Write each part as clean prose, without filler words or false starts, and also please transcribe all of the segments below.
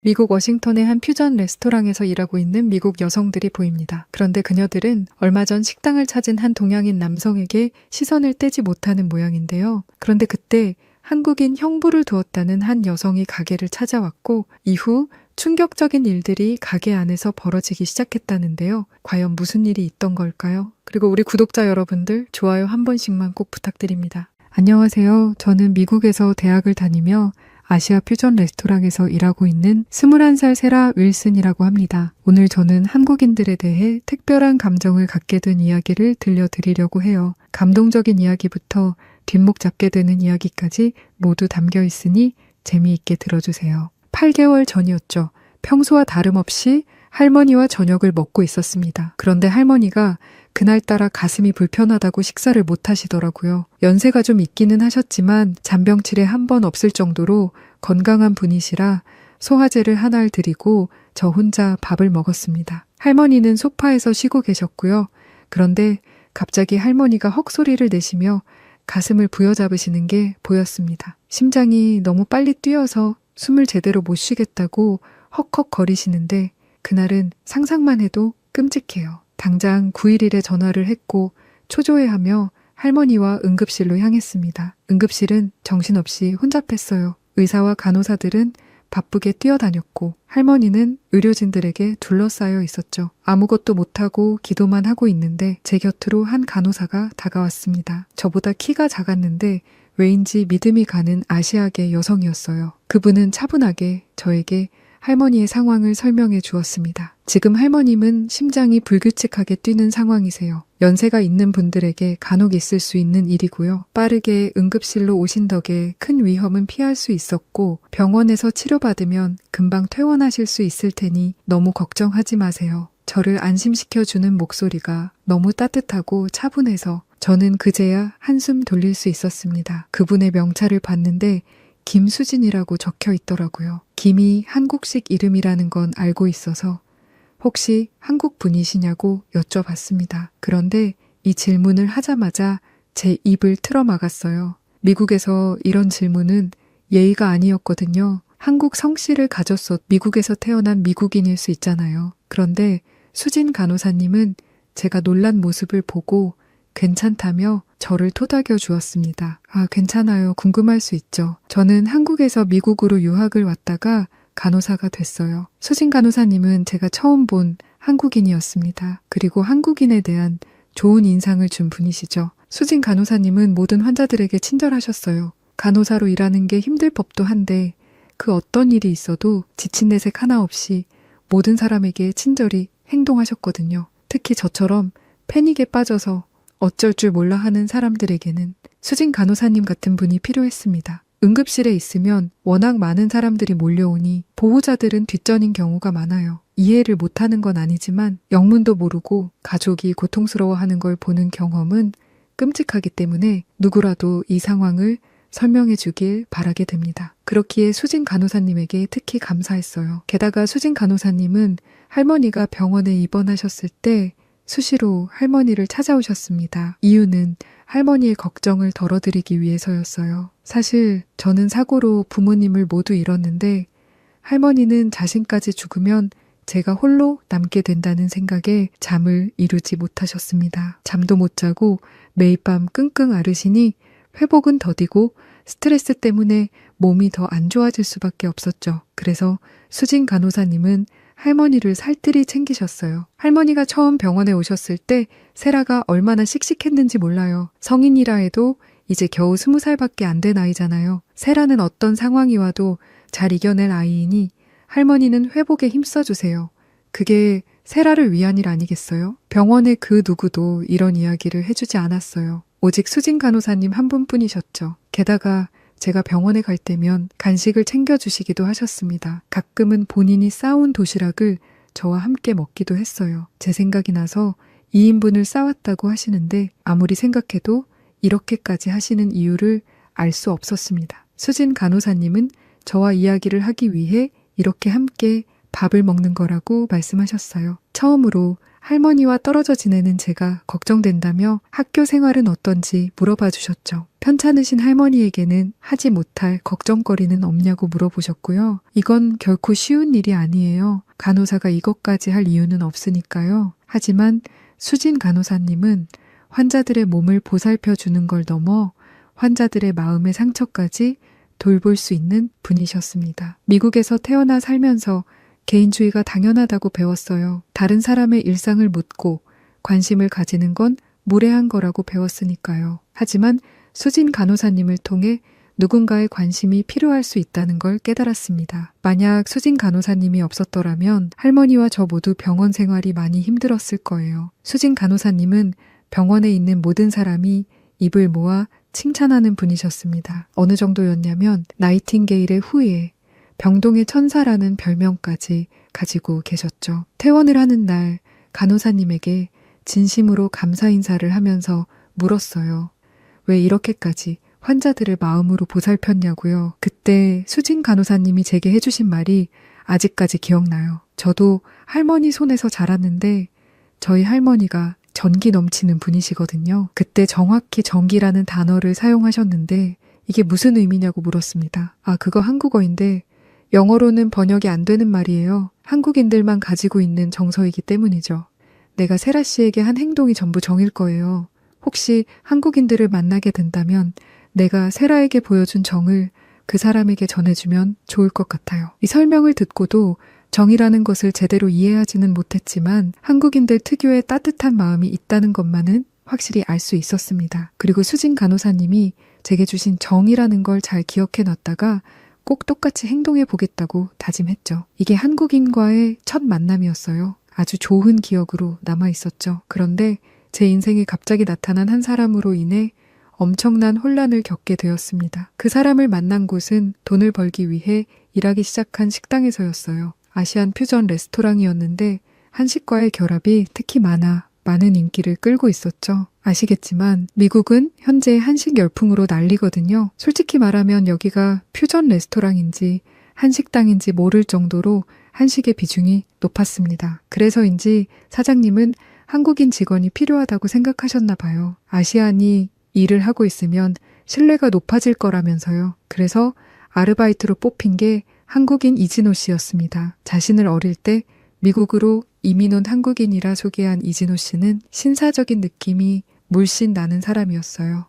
미국 워싱턴의 한 퓨전 레스토랑에서 일하고 있는 미국 여성들이 보입니다. 그런데 그녀들은 얼마 전 식당을 찾은 한 동양인 남성에게 시선을 떼지 못하는 모양인데요. 그런데 그때 한국인 형부를 두었다는 한 여성이 가게를 찾아왔고 이후 충격적인 일들이 가게 안에서 벌어지기 시작했다는데요. 과연 무슨 일이 있던 걸까요? 그리고 우리 구독자 여러분들 좋아요 한 번씩만 꼭 부탁드립니다. 안녕하세요. 저는 미국에서 대학을 다니며 아시아 퓨전 레스토랑에서 일하고 있는 21살 세라 윌슨이라고 합니다. 오늘 저는 한국인들에 대해 특별한 감정을 갖게 된 이야기를 들려드리려고 해요. 감동적인 이야기부터 뒷목 잡게 되는 이야기까지 모두 담겨 있으니 재미있게 들어주세요. 8개월 전이었죠. 평소와 다름없이 할머니와 저녁을 먹고 있었습니다. 그런데 할머니가 그날따라 가슴이 불편하다고 식사를 못 하시더라고요. 연세가 좀 있기는 하셨지만 잔병치레 한 번 없을 정도로 건강한 분이시라 소화제를 하나를 드리고 저 혼자 밥을 먹었습니다. 할머니는 소파에서 쉬고 계셨고요. 그런데 갑자기 할머니가 헉소리를 내시며 가슴을 부여잡으시는 게 보였습니다. 심장이 너무 빨리 뛰어서 숨을 제대로 못 쉬겠다고 헉헉거리시는데 그날은 상상만 해도 끔찍해요. 당장 911에 전화를 했고 초조해하며 할머니와 응급실로 향했습니다. 응급실은 정신없이 혼잡했어요. 의사와 간호사들은 바쁘게 뛰어다녔고 할머니는 의료진들에게 둘러싸여 있었죠. 아무것도 못하고 기도만 하고 있는데 제 곁으로 한 간호사가 다가왔습니다. 저보다 키가 작았는데 왜인지 믿음이 가는 아시아계 여성이었어요. 그분은 차분하게 저에게 할머니의 상황을 설명해 주었습니다. 지금 할머님은 심장이 불규칙하게 뛰는 상황이세요. 연세가 있는 분들에게 간혹 있을 수 있는 일이고요. 빠르게 응급실로 오신 덕에 큰 위험은 피할 수 있었고 병원에서 치료받으면 금방 퇴원하실 수 있을 테니 너무 걱정하지 마세요. 저를 안심시켜주는 목소리가 너무 따뜻하고 차분해서 저는 그제야 한숨 돌릴 수 있었습니다. 그분의 명찰을 봤는데 김수진이라고 적혀 있더라고요. 김이 한국식 이름이라는 건 알고 있어서 혹시 한국 분이시냐고 여쭤봤습니다. 그런데 이 질문을 하자마자 제 입을 틀어막았어요. 미국에서 이런 질문은 예의가 아니었거든요. 한국 성씨를 가졌어 미국에서 태어난 미국인일 수 있잖아요. 그런데 수진 간호사님은 제가 놀란 모습을 보고 괜찮다며 저를 토닥여 주었습니다. 아, 괜찮아요. 궁금할 수 있죠. 저는 한국에서 미국으로 유학을 왔다가 간호사가 됐어요. 수진 간호사님은 제가 처음 본 한국인이었습니다. 그리고 한국인에 대한 좋은 인상을 준 분이시죠. 수진 간호사님은 모든 환자들에게 친절하셨어요. 간호사로 일하는 게 힘들 법도 한데 그 어떤 일이 있어도 지친 내색 하나 없이 모든 사람에게 친절히 행동하셨거든요. 특히 저처럼 패닉에 빠져서 어쩔 줄 몰라 하는 사람들에게는 수진 간호사님 같은 분이 필요했습니다. 응급실에 있으면 워낙 많은 사람들이 몰려오니 보호자들은 뒷전인 경우가 많아요. 이해를 못하는 건 아니지만 영문도 모르고 가족이 고통스러워하는 걸 보는 경험은 끔찍하기 때문에 누구라도 이 상황을 설명해 주길 바라게 됩니다. 그렇기에 수진 간호사님에게 특히 감사했어요. 게다가 수진 간호사님은 할머니가 병원에 입원하셨을 때 수시로 할머니를 찾아오셨습니다. 이유는 할머니의 걱정을 덜어드리기 위해서였어요. 사실 저는 사고로 부모님을 모두 잃었는데 할머니는 자신까지 죽으면 제가 홀로 남게 된다는 생각에 잠을 이루지 못하셨습니다. 잠도 못 자고 매일 밤 끙끙 앓으시니 회복은 더디고 스트레스 때문에 몸이 더 안 좋아질 수밖에 없었죠. 그래서 수진 간호사님은 할머니를 살뜰히 챙기셨어요. 할머니가 처음 병원에 오셨을 때 세라가 얼마나 씩씩했는지 몰라요. 성인이라 해도 이제 겨우 20살밖에 안 된 아이잖아요. 세라는 어떤 상황이 와도 잘 이겨낼 아이이니 할머니는 회복에 힘써주세요. 그게 세라를 위한 일 아니겠어요? 병원의 그 누구도 이런 이야기를 해주지 않았어요. 오직 수진 간호사님 한 분뿐이셨죠. 게다가 제가 병원에 갈 때면 간식을 챙겨주시기도 하셨습니다. 가끔은 본인이 싸온 도시락을 저와 함께 먹기도 했어요. 제 생각이 나서 2인분을 싸왔다고 하시는데 아무리 생각해도 이렇게까지 하시는 이유를 알 수 없었습니다. 수진 간호사님은 저와 이야기를 하기 위해 이렇게 함께 밥을 먹는 거라고 말씀하셨어요. 처음으로 할머니와 떨어져 지내는 제가 걱정된다며 학교 생활은 어떤지 물어봐 주셨죠. 편찮으신 할머니에게는 하지 못할 걱정거리는 없냐고 물어보셨고요. 이건 결코 쉬운 일이 아니에요. 간호사가 이것까지 할 이유는 없으니까요. 하지만 수진 간호사님은 환자들의 몸을 보살펴 주는 걸 넘어 환자들의 마음의 상처까지 돌볼 수 있는 분이셨습니다. 미국에서 태어나 살면서 개인주의가 당연하다고 배웠어요. 다른 사람의 일상을 묻고 관심을 가지는 건 무례한 거라고 배웠으니까요. 하지만 수진 간호사님을 통해 누군가의 관심이 필요할 수 있다는 걸 깨달았습니다. 만약 수진 간호사님이 없었더라면 할머니와 저 모두 병원 생활이 많이 힘들었을 거예요. 수진 간호사님은 병원에 있는 모든 사람이 입을 모아 칭찬하는 분이셨습니다. 어느 정도였냐면 나이팅게일의 후예, 병동의 천사라는 별명까지 가지고 계셨죠. 퇴원을 하는 날 간호사님에게 진심으로 감사 인사를 하면서 물었어요. 왜 이렇게까지 환자들을 마음으로 보살폈냐고요. 그때 수진 간호사님이 제게 해주신 말이 아직까지 기억나요. 저도 할머니 손에서 자랐는데 저희 할머니가 전기 넘치는 분이시거든요. 그때 정확히 전기라는 단어를 사용하셨는데 이게 무슨 의미냐고 물었습니다. 그거 한국어인데 영어로는 번역이 안 되는 말이에요. 한국인들만 가지고 있는 정서이기 때문이죠. 내가 세라 씨에게 한 행동이 전부 정일 거예요. 혹시 한국인들을 만나게 된다면 내가 세라에게 보여준 정을 그 사람에게 전해주면 좋을 것 같아요. 이 설명을 듣고도 정이라는 것을 제대로 이해하지는 못했지만 한국인들 특유의 따뜻한 마음이 있다는 것만은 확실히 알 수 있었습니다. 그리고 수진 간호사님이 제게 주신 정이라는 걸 잘 기억해 놨다가 꼭 똑같이 행동해 보겠다고 다짐했죠. 이게 한국인과의 첫 만남이었어요. 아주 좋은 기억으로 남아 있었죠. 그런데 제 인생에 갑자기 나타난 한 사람으로 인해 엄청난 혼란을 겪게 되었습니다. 그 사람을 만난 곳은 돈을 벌기 위해 일하기 시작한 식당에서였어요. 아시안 퓨전 레스토랑이었는데 한식과의 결합이 특히 많은 인기를 끌고 있었죠. 아시겠지만 미국은 현재 한식 열풍으로 난리거든요. 솔직히 말하면 여기가 퓨전 레스토랑인지 한식당인지 모를 정도로 한식의 비중이 높았습니다. 그래서인지 사장님은 한국인 직원이 필요하다고 생각하셨나 봐요. 아시안이 일을 하고 있으면 신뢰가 높아질 거라면서요. 그래서 아르바이트로 뽑힌 게 한국인 이진호 씨였습니다. 자신을 어릴 때 미국으로 이민 온 한국인이라 소개한 이진호 씨는 신사적인 느낌이 물씬 나는 사람이었어요.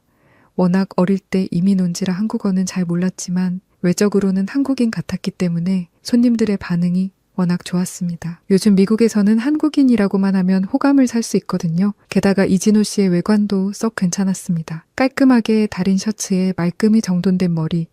워낙 어릴 때 이민 온지라 한국어는 잘 몰랐지만 외적으로는 한국인 같았기 때문에 손님들의 반응이 워낙 좋았습니다. 요즘 미국에서는 한국인이라고만 하면 호감을 살 수 있거든요. 게다가 이진호 씨의 외관도 썩 괜찮았습니다. 깔끔하게 다린 셔츠에 말끔히 정돈된 머리,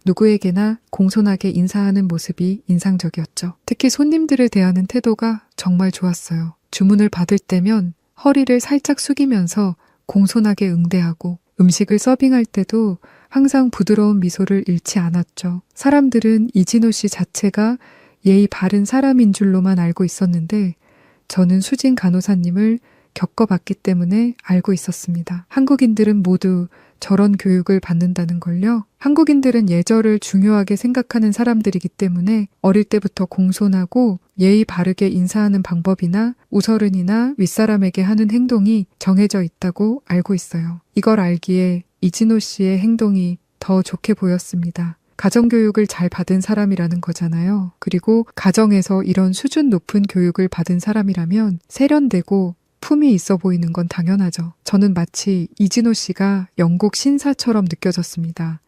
누구에게나 공손하게 인사하는 모습이 인상적이었죠. 특히 손님들을 대하는 태도가 정말 좋았어요. 주문을 받을 때면 허리를 살짝 숙이면서 공손하게 응대하고 음식을 서빙할 때도 항상 부드러운 미소를 잃지 않았죠. 사람들은 이진호 씨 자체가 예의 바른 사람인 줄로만 알고 있었는데 저는 수진 간호사님을 겪어봤기 때문에 알고 있었습니다. 한국인들은 모두 저런 교육을 받는다는 걸요. 한국인들은 예절을 중요하게 생각하는 사람들이기 때문에 어릴 때부터 공손하고 예의 바르게 인사하는 방법이나 우서른이나 윗사람에게 하는 행동이 정해져 있다고 알고 있어요. 이걸 알기에 이진호 씨의 행동이 더 좋게 보였습니다. 가정교육을 잘 받은 사람이라는 거잖아요. 그리고 가정에서 이런 수준 높은 교육을 받은 사람이라면 세련되고 품이 있어 보이는 건 당연하죠. 저는 마치 이진호 씨가 영국 신사처럼 느껴졌습니다.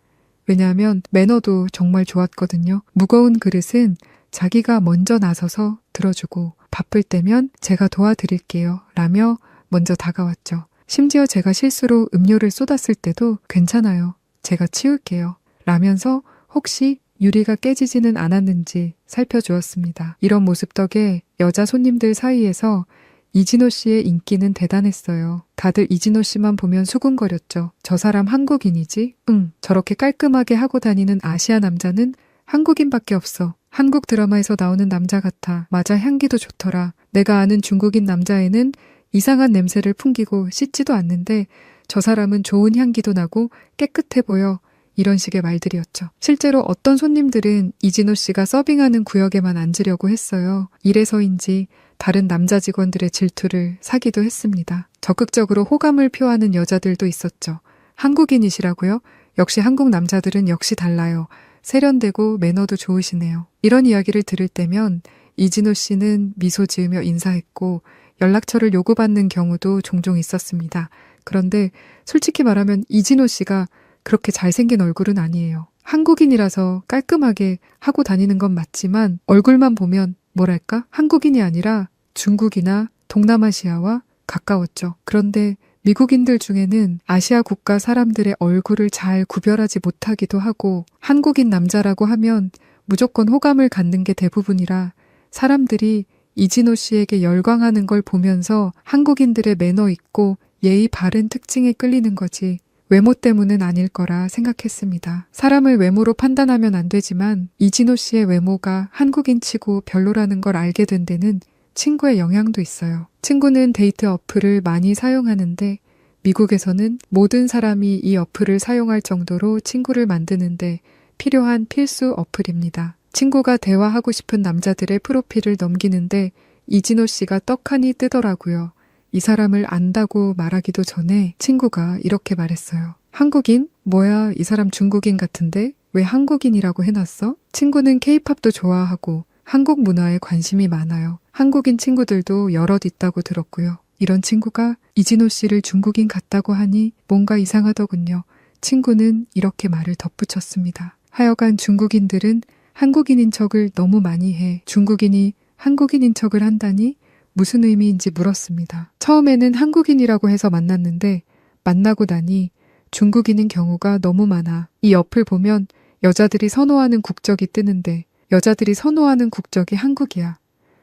왜냐하면 매너도 정말 좋았거든요. 무거운 그릇은 자기가 먼저 나서서 들어주고 바쁠 때면 제가 도와드릴게요 라며 먼저 다가왔죠. 심지어 제가 실수로 음료를 쏟았을 때도 괜찮아요. 제가 치울게요 라면서 혹시 유리가 깨지지는 않았는지 살펴주었습니다. 이런 모습 덕에 여자 손님들 사이에서 이진호 씨의 인기는 대단했어요. 다들 이진호 씨만 보면 수군거렸죠. 저 사람 한국인이지? 응. 저렇게 깔끔하게 하고 다니는 아시아 남자는 한국인밖에 없어. 한국 드라마에서 나오는 남자 같아. 맞아, 향기도 좋더라. 내가 아는 중국인 남자애는 이상한 냄새를 풍기고 씻지도 않는데 저 사람은 좋은 향기도 나고 깨끗해 보여. 이런 식의 말들이었죠. 실제로 어떤 손님들은 이진호 씨가 서빙하는 구역에만 앉으려고 했어요. 이래서인지 다른 남자 직원들의 질투를 사기도 했습니다. 적극적으로 호감을 표하는 여자들도 있었죠. 한국인이시라고요? 역시 한국 남자들은 역시 달라요. 세련되고 매너도 좋으시네요. 이런 이야기를 들을 때면 이진호 씨는 미소 지으며 인사했고 연락처를 요구받는 경우도 종종 있었습니다. 그런데 솔직히 말하면 이진호 씨가 그렇게 잘생긴 얼굴은 아니에요. 한국인이라서 깔끔하게 하고 다니는 건 맞지만 얼굴만 보면 뭐랄까? 한국인이 아니라 중국이나 동남아시아와 가까웠죠. 그런데 미국인들 중에는 아시아 국가 사람들의 얼굴을 잘 구별하지 못하기도 하고 한국인 남자라고 하면 무조건 호감을 갖는 게 대부분이라 사람들이 이진호 씨에게 열광하는 걸 보면서 한국인들의 매너 있고 예의 바른 특징에 끌리는 거지 외모 때문은 아닐 거라 생각했습니다. 사람을 외모로 판단하면 안 되지만 이진호 씨의 외모가 한국인치고 별로라는 걸 알게 된 데는 친구의 영향도 있어요. 친구는 데이트 어플을 많이 사용하는데 미국에서는 모든 사람이 이 어플을 사용할 정도로 친구를 만드는데 필요한 필수 어플입니다. 친구가 대화하고 싶은 남자들의 프로필을 넘기는데 이진호 씨가 떡하니 뜨더라고요. 이 사람을 안다고 말하기도 전에 친구가 이렇게 말했어요. 한국인? 뭐야, 이 사람 중국인 같은데? 왜 한국인이라고 해놨어? 친구는 케이팝도 좋아하고 한국 문화에 관심이 많아요. 한국인 친구들도 여럿 있다고 들었고요. 이런 친구가 이진호 씨를 중국인 같다고 하니 뭔가 이상하더군요. 친구는 이렇게 말을 덧붙였습니다. 하여간 중국인들은 한국인인 척을 너무 많이 해. 중국인이 한국인인 척을 한다니 무슨 의미인지 물었습니다. 처음에는 한국인이라고 해서 만났는데 만나고 나니 중국인인 경우가 너무 많아. 이 어플 보면 여자들이 선호하는 국적이 뜨는데 여자들이 선호하는 국적이 한국이야.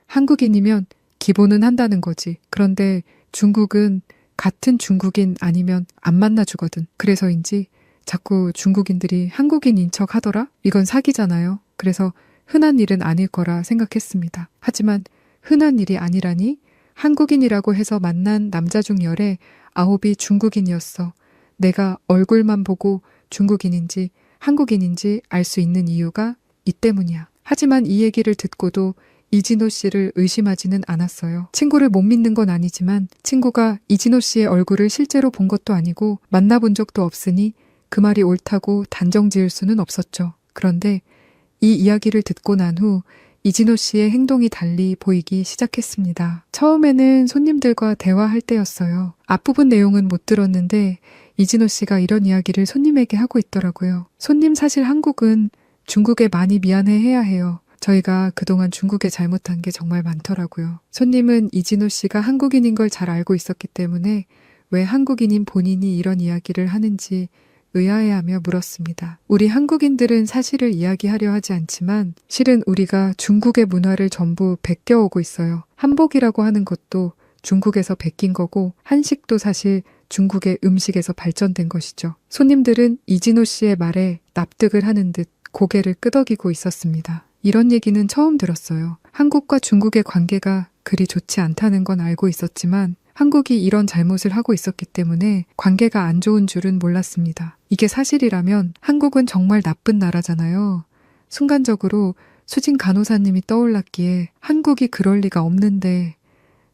한국인이면 기본은 한다는 거지. 그런데 중국은 같은 중국인 아니면 안 만나주거든. 그래서인지 자꾸 중국인들이 한국인인 척 하더라? 이건 사기잖아요. 그래서 흔한 일은 아닐 거라 생각했습니다. 하지만 흔한 일이 아니라니 한국인이라고 해서 만난 남자 중 10에 9이 중국인이었어. 내가 얼굴만 보고 중국인인지 한국인인지 알 수 있는 이유가 이 때문이야. 하지만 이 얘기를 듣고도 이진호 씨를 의심하지는 않았어요. 친구를 못 믿는 건 아니지만 친구가 이진호 씨의 얼굴을 실제로 본 것도 아니고 만나본 적도 없으니 그 말이 옳다고 단정 지을 수는 없었죠. 그런데 이 이야기를 듣고 난 후 이진호 씨의 행동이 달리 보이기 시작했습니다. 처음에는 손님들과 대화할 때였어요. 앞부분 내용은 못 들었는데 이진호 씨가 이런 이야기를 손님에게 하고 있더라고요. 손님, 사실 한국은 중국에 많이 미안해해야 해요. 저희가 그동안 중국에 잘못한 게 정말 많더라고요. 손님은 이진호 씨가 한국인인 걸 잘 알고 있었기 때문에 왜 한국인인 본인이 이런 이야기를 하는지 의아해하며 물었습니다. 우리 한국인들은 사실을 이야기하려 하지 않지만 실은 우리가 중국의 문화를 전부 베껴오고 있어요. 한복이라고 하는 것도 중국에서 베낀 거고 한식도 사실 중국의 음식에서 발전된 것이죠. 손님들은 이진호 씨의 말에 납득을 하는 듯 고개를 끄덕이고 있었습니다. 이런 얘기는 처음 들었어요. 한국과 중국의 관계가 그리 좋지 않다는 건 알고 있었지만 한국이 이런 잘못을 하고 있었기 때문에 관계가 안 좋은 줄은 몰랐습니다. 이게 사실이라면 한국은 정말 나쁜 나라잖아요. 순간적으로 수진 간호사님이 떠올랐기에 한국이 그럴 리가 없는데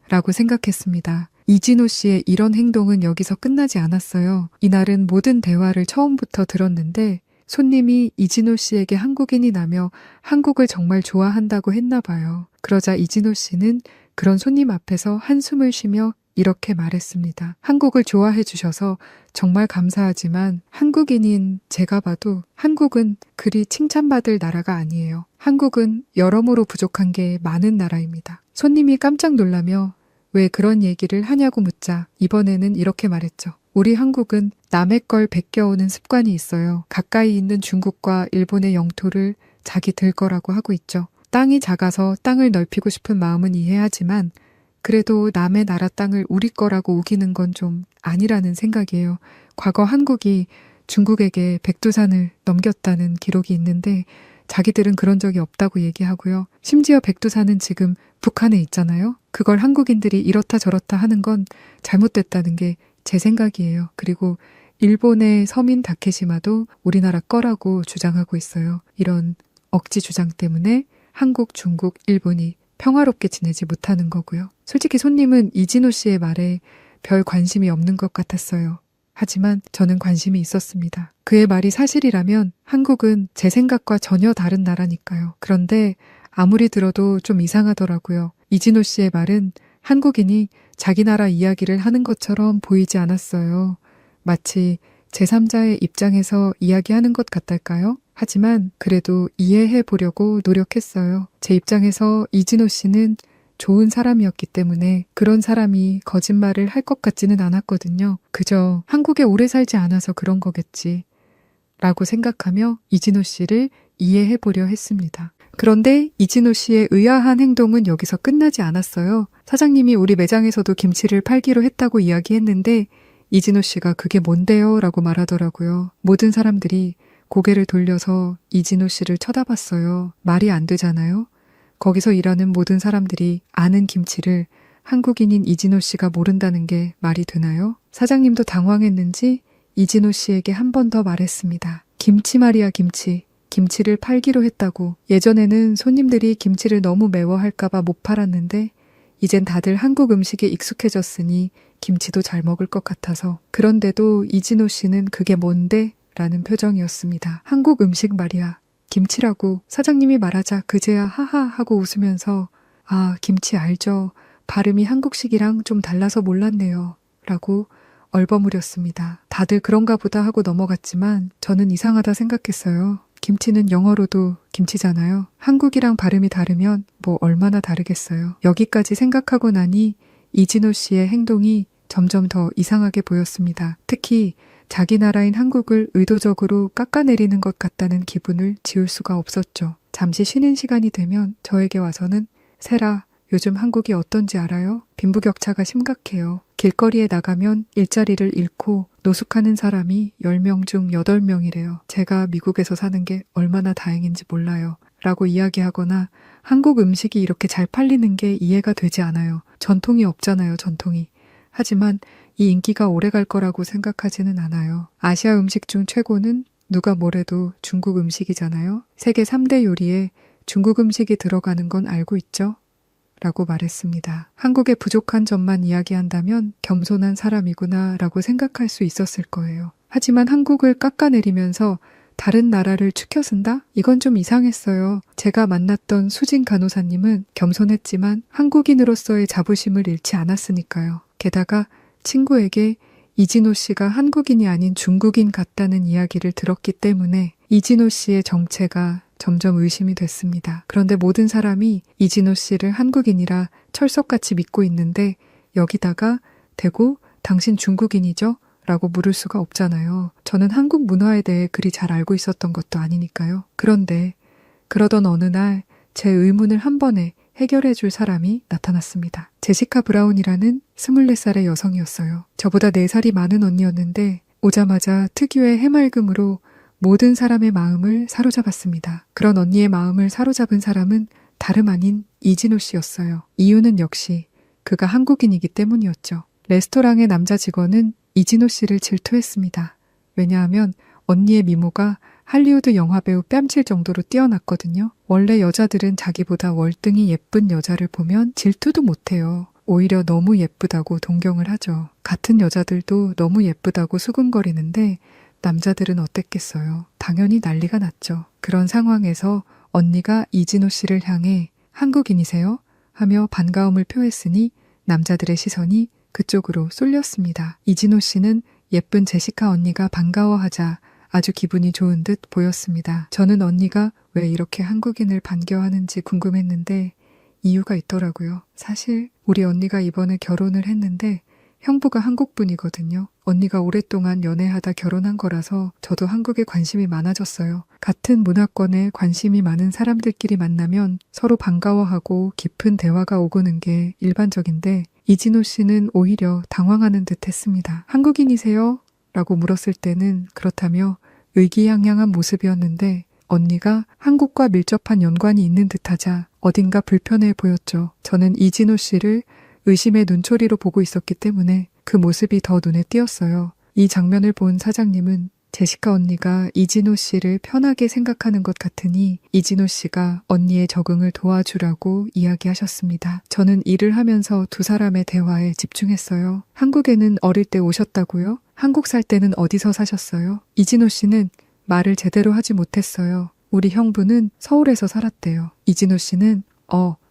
라고 생각했습니다. 이진호 씨의 이런 행동은 여기서 끝나지 않았어요. 이날은 모든 대화를 처음부터 들었는데 손님이 이진호 씨에게 한국인이라며 한국을 정말 좋아한다고 했나 봐요. 그러자 이진호 씨는 그런 손님 앞에서 한숨을 쉬며 이렇게 말했습니다. 한국을 좋아해 주셔서 정말 감사하지만 한국인인 제가 봐도 한국은 그리 칭찬받을 나라가 아니에요. 한국은 여러모로 부족한 게 많은 나라입니다. 손님이 깜짝 놀라며 왜 그런 얘기를 하냐고 묻자 이번에는 이렇게 말했죠. 우리 한국은 남의 걸 베껴오는 습관이 있어요. 가까이 있는 중국과 일본의 영토를 자기 들 거라고 하고 있죠. 땅이 작아서 땅을 넓히고 싶은 마음은 이해하지만 그래도 남의 나라 땅을 우리 거라고 우기는 건 좀 아니라는 생각이에요. 과거 한국이 중국에게 백두산을 넘겼다는 기록이 있는데 자기들은 그런 적이 없다고 얘기하고요. 심지어 백두산은 지금 북한에 있잖아요. 그걸 한국인들이 이렇다 저렇다 하는 건 잘못됐다는 게 제 생각이에요. 그리고 일본의 서민 다케시마도 우리나라 거라고 주장하고 있어요. 이런 억지 주장 때문에 한국, 중국, 일본이 평화롭게 지내지 못하는 거고요. 솔직히 손님은 이진호 씨의 말에 별 관심이 없는 것 같았어요. 하지만 저는 관심이 있었습니다. 그의 말이 사실이라면 한국은 제 생각과 전혀 다른 나라니까요. 그런데 아무리 들어도 좀 이상하더라고요. 이진호 씨의 말은 한국인이 자기 나라 이야기를 하는 것처럼 보이지 않았어요. 마치 제3자의 입장에서 이야기하는 것 같달까요? 하지만 그래도 이해해 보려고 노력했어요. 제 입장에서 이진호 씨는 좋은 사람이었기 때문에 그런 사람이 거짓말을 할 것 같지는 않았거든요. 그저 한국에 오래 살지 않아서 그런 거겠지 라고 생각하며 이진호 씨를 이해해 보려 했습니다. 그런데 이진호 씨의 의아한 행동은 여기서 끝나지 않았어요. 사장님이 우리 매장에서도 김치를 팔기로 했다고 이야기했는데 이진호 씨가 그게 뭔데요? 라고 말하더라고요. 모든 사람들이 고개를 돌려서 이진호 씨를 쳐다봤어요. 말이 안 되잖아요. 거기서 일하는 모든 사람들이 아는 김치를 한국인인 이진호 씨가 모른다는 게 말이 되나요? 사장님도 당황했는지 이진호 씨에게 한 번 더 말했습니다. 김치 말이야 김치. 김치를 팔기로 했다고. 예전에는 손님들이 김치를 너무 매워할까봐 못 팔았는데 이젠 다들 한국 음식에 익숙해졌으니 김치도 잘 먹을 것 같아서. 그런데도 이진호 씨는 그게 뭔데? 라는 표정이었습니다. 한국 음식 말이야. 김치라고. 사장님이 말하자 그제야 하하 하고 웃으면서 아, 김치 알죠. 발음이 한국식이랑 좀 달라서 몰랐네요. 라고 얼버무렸습니다. 다들 그런가 보다 하고 넘어갔지만 저는 이상하다 생각했어요. 김치는 영어로도 김치잖아요. 한국이랑 발음이 다르면 뭐 얼마나 다르겠어요. 여기까지 생각하고 나니 이진호 씨의 행동이 점점 더 이상하게 보였습니다. 특히 자기 나라인 한국을 의도적으로 깎아내리는 것 같다는 기분을 지울 수가 없었죠. 잠시 쉬는 시간이 되면 저에게 와서는 세라, 요즘 한국이 어떤지 알아요? 빈부격차가 심각해요. 길거리에 나가면 일자리를 잃고 노숙하는 사람이 10명 중 8명이래요. 제가 미국에서 사는 게 얼마나 다행인지 몰라요. 라고 이야기하거나 한국 음식이 이렇게 잘 팔리는 게 이해가 되지 않아요. 전통이 없잖아요, 전통이. 하지만 이 인기가 오래 갈 거라고 생각하지는 않아요. 아시아 음식 중 최고는 누가 뭐래도 중국 음식이잖아요. 세계 3대 요리에 중국 음식이 들어가는 건 알고 있죠? 라고 말했습니다. 한국의 부족한 점만 이야기한다면 겸손한 사람이구나 라고 생각할 수 있었을 거예요. 하지만 한국을 깎아내리면서 다른 나라를 추켜 쓴다? 이건 좀 이상했어요. 제가 만났던 수진 간호사님은 겸손했지만 한국인으로서의 자부심을 잃지 않았으니까요. 게다가 친구에게 이진호 씨가 한국인이 아닌 중국인 같다는 이야기를 들었기 때문에 이진호 씨의 정체가 점점 의심이 됐습니다. 그런데 모든 사람이 이진호 씨를 한국인이라 철석같이 믿고 있는데 여기다가 대고 당신 중국인이죠? 라고 물을 수가 없잖아요. 저는 한국 문화에 대해 그리 잘 알고 있었던 것도 아니니까요. 그런데 그러던 어느 날 제 의문을 한 번에 해결해 줄 사람이 나타났습니다. 제시카 브라운이라는 24살의 여성이었어요. 저보다 4살이 많은 언니였는데 오자마자 특유의 해맑음으로 모든 사람의 마음을 사로잡았습니다. 그런 언니의 마음을 사로잡은 사람은 다름 아닌 이진호 씨였어요. 이유는 역시 그가 한국인이기 때문이었죠. 레스토랑의 남자 직원은 이진호 씨를 질투했습니다. 왜냐하면 언니의 미모가 할리우드 영화배우 뺨칠 정도로 뛰어났거든요. 원래 여자들은 자기보다 월등히 예쁜 여자를 보면 질투도 못해요. 오히려 너무 예쁘다고 동경을 하죠. 같은 여자들도 너무 예쁘다고 수군거리는데 남자들은 어땠겠어요? 당연히 난리가 났죠. 그런 상황에서 언니가 이진호 씨를 향해 한국인이세요? 하며 반가움을 표했으니 남자들의 시선이 그쪽으로 쏠렸습니다. 이진호 씨는 예쁜 제시카 언니가 반가워하자 아주 기분이 좋은 듯 보였습니다. 저는 언니가 왜 이렇게 한국인을 반겨하는지 궁금했는데 이유가 있더라고요. 사실 우리 언니가 이번에 결혼을 했는데 형부가 한국분이거든요. 언니가 오랫동안 연애하다 결혼한 거라서 저도 한국에 관심이 많아졌어요. 같은 문화권에 관심이 많은 사람들끼리 만나면 서로 반가워하고 깊은 대화가 오고는 게 일반적인데 이진호 씨는 오히려 당황하는 듯 했습니다. 한국인이세요? 라고 물었을 때는 그렇다며 의기양양한 모습이었는데 언니가 한국과 밀접한 연관이 있는 듯하자 어딘가 불편해 보였죠. 저는 이진호 씨를 의심의 눈초리로 보고 있었기 때문에 그 모습이 더 눈에 띄었어요. 이 장면을 본 사장님은 제시카 언니가 이진호 씨를 편하게 생각하는 것 같으니 이진호 씨가 언니의 적응을 도와주라고 이야기하셨습니다. 저는 일을 하면서 두 사람의 대화에 집중했어요. 한국에는 어릴 때 오셨다고요? 한국 살 때는 어디서 사셨어요? 이진호 씨는 말을 제대로 하지 못했어요. 우리 형부는 서울에서 살았대요. 이진호 씨는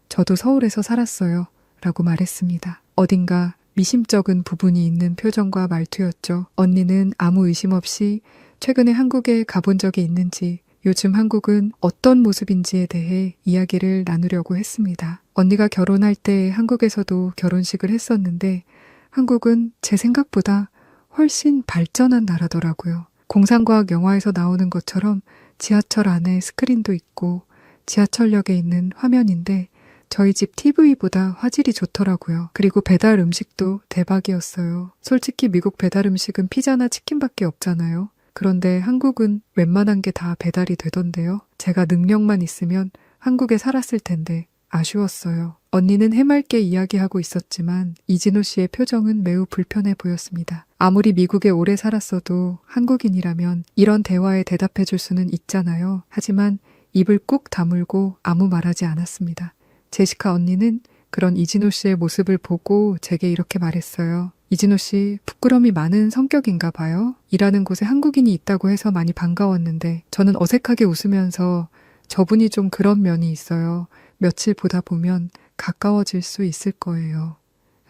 저도 서울에서 살았어요. 라고 말했습니다. 어딘가 미심쩍은 부분이 있는 표정과 말투였죠. 언니는 아무 의심 없이 최근에 한국에 가본 적이 있는지, 요즘 한국은 어떤 모습인지에 대해 이야기를 나누려고 했습니다. 언니가 결혼할 때 한국에서도 결혼식을 했었는데 한국은 제 생각보다 훨씬 발전한 나라더라고요. 공상과학 영화에서 나오는 것처럼 지하철 안에 스크린도 있고 지하철역에 있는 화면인데 저희 집 TV보다 화질이 좋더라고요. 그리고 배달 음식도 대박이었어요. 솔직히 미국 배달 음식은 피자나 치킨밖에 없잖아요. 그런데 한국은 웬만한 게 다 배달이 되던데요. 제가 능력만 있으면 한국에 살았을 텐데 아쉬웠어요. 언니는 해맑게 이야기하고 있었지만 이진호 씨의 표정은 매우 불편해 보였습니다. 아무리 미국에 오래 살았어도 한국인이라면 이런 대화에 대답해 줄 수는 있잖아요. 하지만 입을 꾹 다물고 아무 말하지 않았습니다. 제시카 언니는 그런 이진호 씨의 모습을 보고 제게 이렇게 말했어요. 이진호 씨 부끄러움이 많은 성격인가 봐요. 일하는 곳에 한국인이 있다고 해서 많이 반가웠는데 저는 어색하게 웃으면서 저분이 좀 그런 면이 있어요. 며칠 보다 보면 가까워질 수 있을 거예요.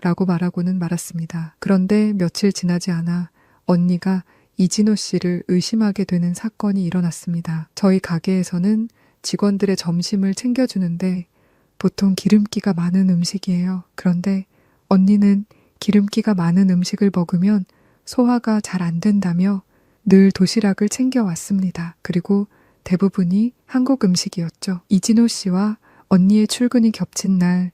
라고 말하고는 말았습니다. 그런데 며칠 지나지 않아 언니가 이진호 씨를 의심하게 되는 사건이 일어났습니다. 저희 가게에서는 직원들의 점심을 챙겨주는데 보통 기름기가 많은 음식이에요. 그런데 언니는 기름기가 많은 음식을 먹으면 소화가 잘 안 된다며 늘 도시락을 챙겨왔습니다. 그리고 대부분이 한국 음식이었죠. 이진호 씨와 언니의 출근이 겹친 날,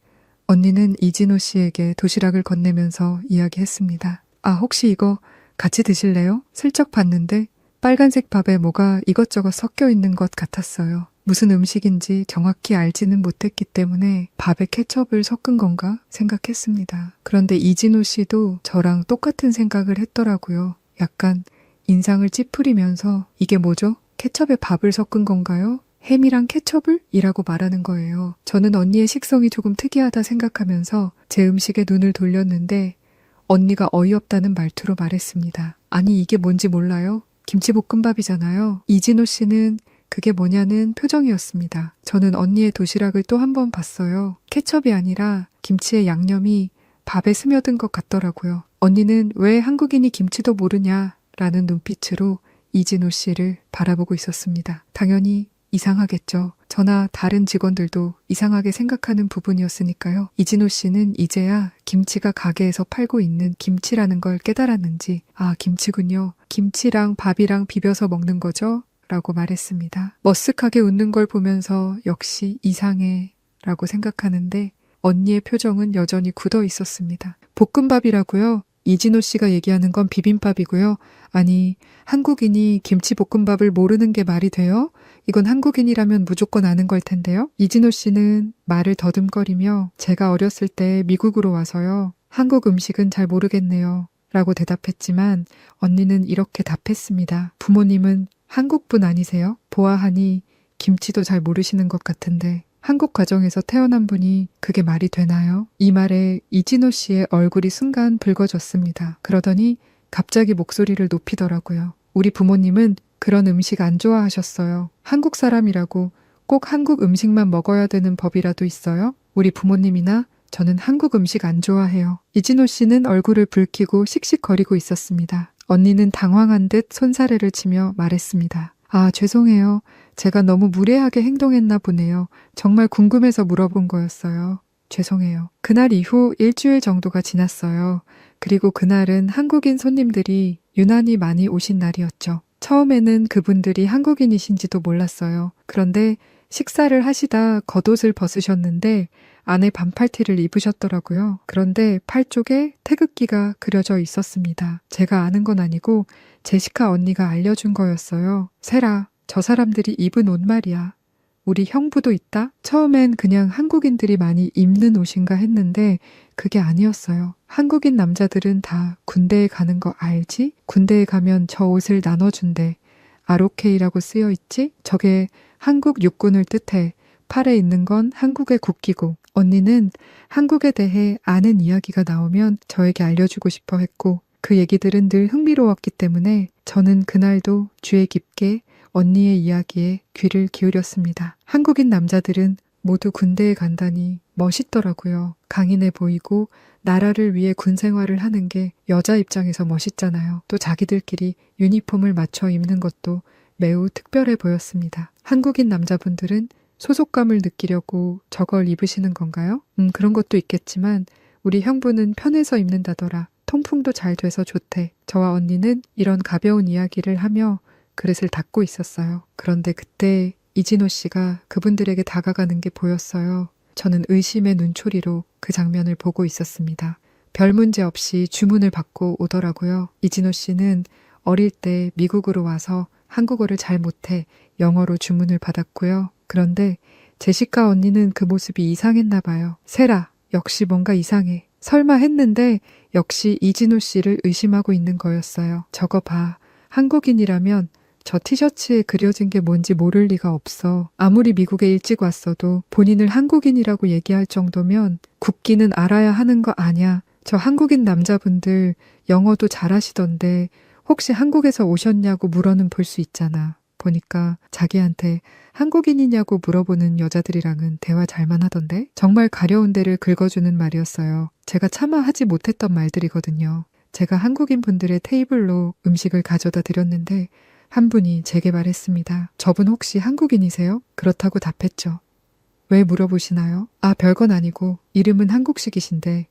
언니는 이진호 씨에게 도시락을 건네면서 이야기했습니다. 혹시 이거 같이 드실래요? 슬쩍 봤는데 빨간색 밥에 뭐가 이것저것 섞여 있는 것 같았어요. 무슨 음식인지 정확히 알지는 못했기 때문에 밥에 케첩을 섞은 건가 생각했습니다. 그런데 이진호 씨도 저랑 똑같은 생각을 했더라고요. 약간 인상을 찌푸리면서 이게 뭐죠? 케첩에 밥을 섞은 건가요? 햄이랑 케첩을? 이라고 말하는 거예요. 저는 언니의 식성이 조금 특이하다 생각하면서 제 음식에 눈을 돌렸는데 언니가 어이없다는 말투로 말했습니다. 아니 이게 뭔지 몰라요? 김치볶음밥이잖아요. 이진호 씨는 그게 뭐냐는 표정이었습니다. 저는 언니의 도시락을 또 한 번 봤어요. 케첩이 아니라 김치의 양념이 밥에 스며든 것 같더라고요. 언니는 왜 한국인이 김치도 모르냐라는 눈빛으로 이진호 씨를 바라보고 있었습니다. 당연히 이상하겠죠. 저나 다른 직원들도 이상하게 생각하는 부분이었으니까요. 이진호 씨는 이제야 김치가 가게에서 팔고 있는 김치라는 걸 깨달았는지 김치군요. 김치랑 밥이랑 비벼서 먹는 거죠? 라고 말했습니다. 머쓱하게 웃는 걸 보면서 역시 이상해 라고 생각하는데 언니의 표정은 여전히 굳어 있었습니다. 볶음밥이라고요? 이진호 씨가 얘기하는 건 비빔밥이고요. 아니, 한국인이 김치볶음밥을 모르는 게 말이 돼요? 이건 한국인이라면 무조건 아는 걸 텐데요. 이진호 씨는 말을 더듬거리며 제가 어렸을 때 미국으로 와서요. 한국 음식은 잘 모르겠네요. 라고 대답했지만 언니는 이렇게 답했습니다. 부모님은 한국분 아니세요? 보아하니 김치도 잘 모르시는 것 같은데 한국 가정에서 태어난 분이 그게 말이 되나요? 이 말에 이진호 씨의 얼굴이 순간 붉어졌습니다. 그러더니 갑자기 목소리를 높이더라고요. 우리 부모님은 그런 음식 안 좋아하셨어요. 한국 사람이라고 꼭 한국 음식만 먹어야 되는 법이라도 있어요? 우리 부모님이나 저는 한국 음식 안 좋아해요. 이진호 씨는 얼굴을 붉히고 씩씩거리고 있었습니다. 언니는 당황한 듯 손사래를 치며 말했습니다. 죄송해요. 제가 너무 무례하게 행동했나 보네요. 정말 궁금해서 물어본 거였어요. 죄송해요. 그날 이후 일주일 정도가 지났어요. 그리고 그날은 한국인 손님들이 유난히 많이 오신 날이었죠. 처음에는 그분들이 한국인이신지도 몰랐어요. 그런데 식사를 하시다 겉옷을 벗으셨는데 안에 반팔티를 입으셨더라고요. 그런데 팔 쪽에 태극기가 그려져 있었습니다. 제가 아는 건 아니고 제시카 언니가 알려준 거였어요. 세라, 저 사람들이 입은 옷 말이야. 우리 형부도 있다? 처음엔 그냥 한국인들이 많이 입는 옷인가 했는데 그게 아니었어요. 한국인 남자들은 다 군대에 가는 거 알지? 군대에 가면 저 옷을 나눠준대. ROK라고 쓰여 있지? 저게 한국 육군을 뜻해. 팔에 있는 건 한국의 국기고. 언니는 한국에 대해 아는 이야기가 나오면 저에게 알려주고 싶어 했고 그 얘기들은 늘 흥미로웠기 때문에 저는 그날도 주의 깊게 언니의 이야기에 귀를 기울였습니다. 한국인 남자들은 모두 군대에 간다니 멋있더라고요. 강인해 보이고 나라를 위해 군 생활을 하는 게 여자 입장에서 멋있잖아요. 또 자기들끼리 유니폼을 맞춰 입는 것도 매우 특별해 보였습니다. 한국인 남자분들은 소속감을 느끼려고 저걸 입으시는 건가요? 그런 것도 있겠지만 우리 형부는 편해서 입는다더라. 통풍도 잘 돼서 좋대. 저와 언니는 이런 가벼운 이야기를 하며 그릇을 닫고 있었어요. 그런데 그때 이진호 씨가 그분들에게 다가가는 게 보였어요. 저는 의심의 눈초리로 그 장면을 보고 있었습니다. 별 문제 없이 주문을 받고 오더라고요. 이진호 씨는 어릴 때 미국으로 와서 한국어를 잘 못해 영어로 주문을 받았고요. 그런데 제시카 언니는 그 모습이 이상했나 봐요. 세라, 역시 뭔가 이상해. 설마 했는데 역시 이진호 씨를 의심하고 있는 거였어요. 저거 봐. 한국인이라면 저 티셔츠에 그려진 게 뭔지 모를 리가 없어. 아무리 미국에 일찍 왔어도 본인을 한국인이라고 얘기할 정도면 국기는 알아야 하는 거 아냐. 저 한국인 남자분들 영어도 잘하시던데 혹시 한국에서 오셨냐고 물어는 볼 수 있잖아. 보니까 자기한테 한국인이냐고 물어보는 여자들이랑은 대화 잘만 하던데? 정말 가려운 데를 긁어주는 말이었어요. 제가 차마 하지 못했던 말들이거든요. 제가 한국인 분들의 테이블로 음식을 가져다 드렸는데 한 분이 제게 말했습니다. 저분 혹시 한국인이세요? 그렇다고 답했죠. 왜 물어보시나요? 아, 별건 아니고 이름은 한국식이신데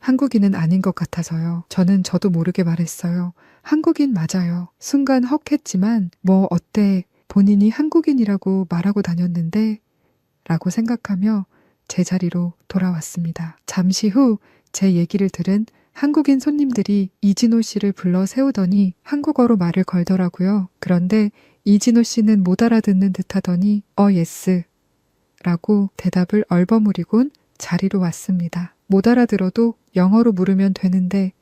한국인은 아닌 것 같아서요. 저는 저도 모르게 말했어요. 한국인 맞아요. 순간 헉했지만 뭐 어때 본인이 한국인이라고 말하고 다녔는데 라고 생각하며 제 자리로 돌아왔습니다. 잠시 후 제 얘기를 들은 한국인 손님들이 이진호 씨를 불러 세우더니 한국어로 말을 걸더라고요. 그런데 이진호 씨는 못 알아듣는 듯 하더니 예스 라고 대답을 얼버무리곤 자리로 왔습니다. 못 알아들어도 영어로 물으면 되는데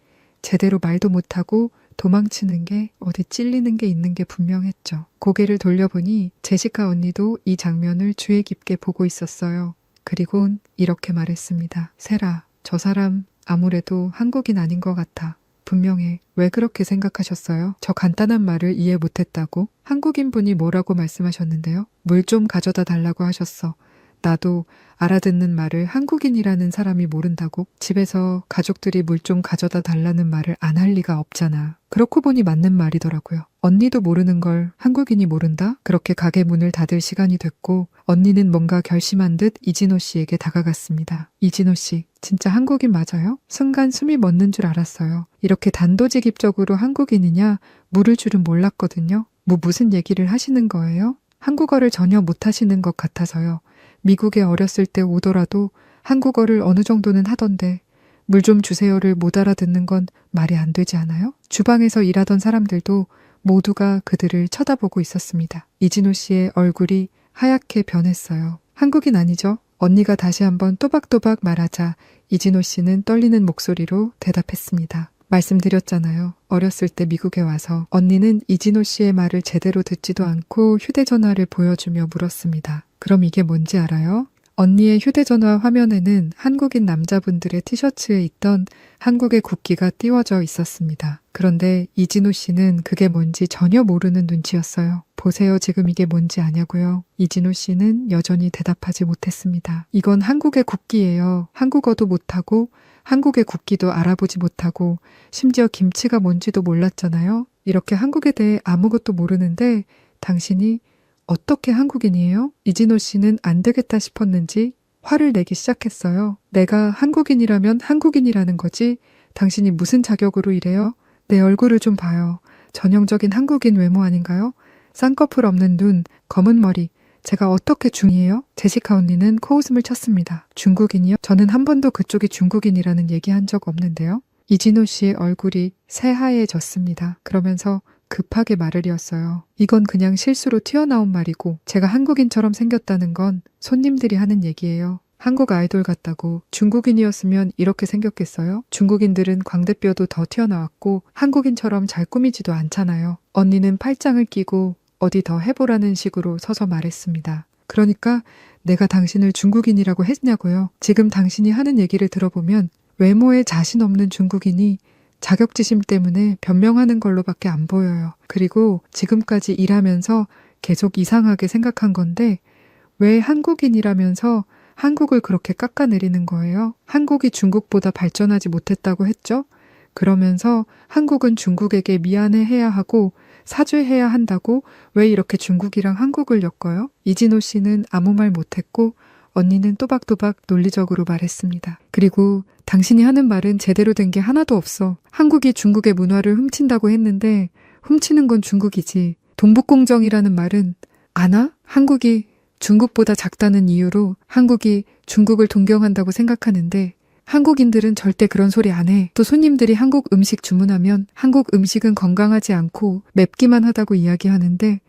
제대로 말도 못하고 도망치는 게 어디 찔리는 게 있는 게 분명했죠. 고개를 돌려보니 제시카 언니도 이 장면을 주의 깊게 보고 있었어요. 그리곤 이렇게 말했습니다. 세라, 저 사람 아무래도 한국인 아닌 것 같아. 분명해. 왜 그렇게 생각하셨어요? 저 간단한 말을 이해 못했다고? 한국인 분이 뭐라고 말씀하셨는데요? 물 좀 가져다 달라고 하셨어. 나도 알아듣는 말을 한국인이라는 사람이 모른다고? 집에서 가족들이 물 좀 가져다 달라는 말을 안 할 리가 없잖아. 그렇고 보니 맞는 말이더라고요. 언니도 모르는 걸 한국인이 모른다? 그렇게 가게 문을 닫을 시간이 됐고 언니는 뭔가 결심한 듯 이진호 씨에게 다가갔습니다. 이진호 씨, 진짜 한국인 맞아요? 순간 숨이 멎는 줄 알았어요. 이렇게 단도직입적으로 한국인이냐 물을 줄은 몰랐거든요. 무슨 얘기를 하시는 거예요? 한국어를 전혀 못하시는 것 같아서요. 미국에 어렸을 때 오더라도 한국어를 어느 정도는 하던데 물 좀 주세요를 못 알아듣는 건 말이 안 되지 않아요? 주방에서 일하던 사람들도 모두가 그들을 쳐다보고 있었습니다. 이진호 씨의 얼굴이 하얗게 변했어요. 한국인 아니죠? 언니가 다시 한번 또박또박 말하자 이진호 씨는 떨리는 목소리로 대답했습니다. 말씀드렸잖아요. 어렸을 때 미국에 와서 언니는 이진호 씨의 말을 제대로 듣지도 않고 휴대전화를 보여주며 물었습니다. 그럼 이게 뭔지 알아요? 언니의 휴대전화 화면에는 한국인 남자분들의 티셔츠에 있던 한국의 국기가 띄워져 있었습니다. 그런데 이진호 씨는 그게 뭔지 전혀 모르는 눈치였어요. 보세요, 지금 이게 뭔지 아냐고요? 이진호 씨는 여전히 대답하지 못했습니다. 이건 한국의 국기예요. 한국어도 못하고 한국의 국기도 알아보지 못하고 심지어 김치가 뭔지도 몰랐잖아요. 이렇게 한국에 대해 아무것도 모르는데 당신이 어떻게 한국인이에요? 이진호 씨는 안 되겠다 싶었는지 화를 내기 시작했어요. 내가 한국인이라면 한국인이라는 거지 당신이 무슨 자격으로 이래요? 내 얼굴을 좀 봐요. 전형적인 한국인 외모 아닌가요? 쌍꺼풀 없는 눈, 검은 머리. 제가 어떻게 중이에요? 제시카 언니는 코웃음을 쳤습니다. 중국인이요? 저는 한 번도 그쪽이 중국인이라는 얘기한 적 없는데요. 이진호 씨의 얼굴이 새하얘졌습니다. 그러면서 급하게 말을 이었어요. 이건 그냥 실수로 튀어나온 말이고 제가 한국인처럼 생겼다는 건 손님들이 하는 얘기예요. 한국 아이돌 같다고 중국인이었으면 이렇게 생겼겠어요? 중국인들은 광대뼈도 더 튀어나왔고 한국인처럼 잘 꾸미지도 않잖아요. 언니는 팔짱을 끼고 어디 더 해보라는 식으로 서서 말했습니다. 그러니까 내가 당신을 중국인이라고 했냐고요. 지금 당신이 하는 얘기를 들어보면 외모에 자신 없는 중국인이 자격지심 때문에 변명하는 걸로밖에 안 보여요. 그리고 지금까지 일하면서 계속 이상하게 생각한 건데 왜 한국인이라면서 한국을 그렇게 깎아내리는 거예요? 한국이 중국보다 발전하지 못했다고 했죠? 그러면서 한국은 중국에게 미안해해야 하고 사죄해야 한다고 왜 이렇게 중국이랑 한국을 엮어요? 이진호 씨는 아무 말 못했고 언니는 또박또박 논리적으로 말했습니다. 그리고 당신이 하는 말은 제대로 된 게 하나도 없어. 한국이 중국의 문화를 훔친다고 했는데 훔치는 건 중국이지. 동북공정이라는 말은 아나? 한국이 중국보다 작다는 이유로 한국이 중국을 동경한다고 생각하는데 한국인들은 절대 그런 소리 안 해. 또 손님들이 한국 음식 주문하면 한국 음식은 건강하지 않고 맵기만 하다고 이야기하는데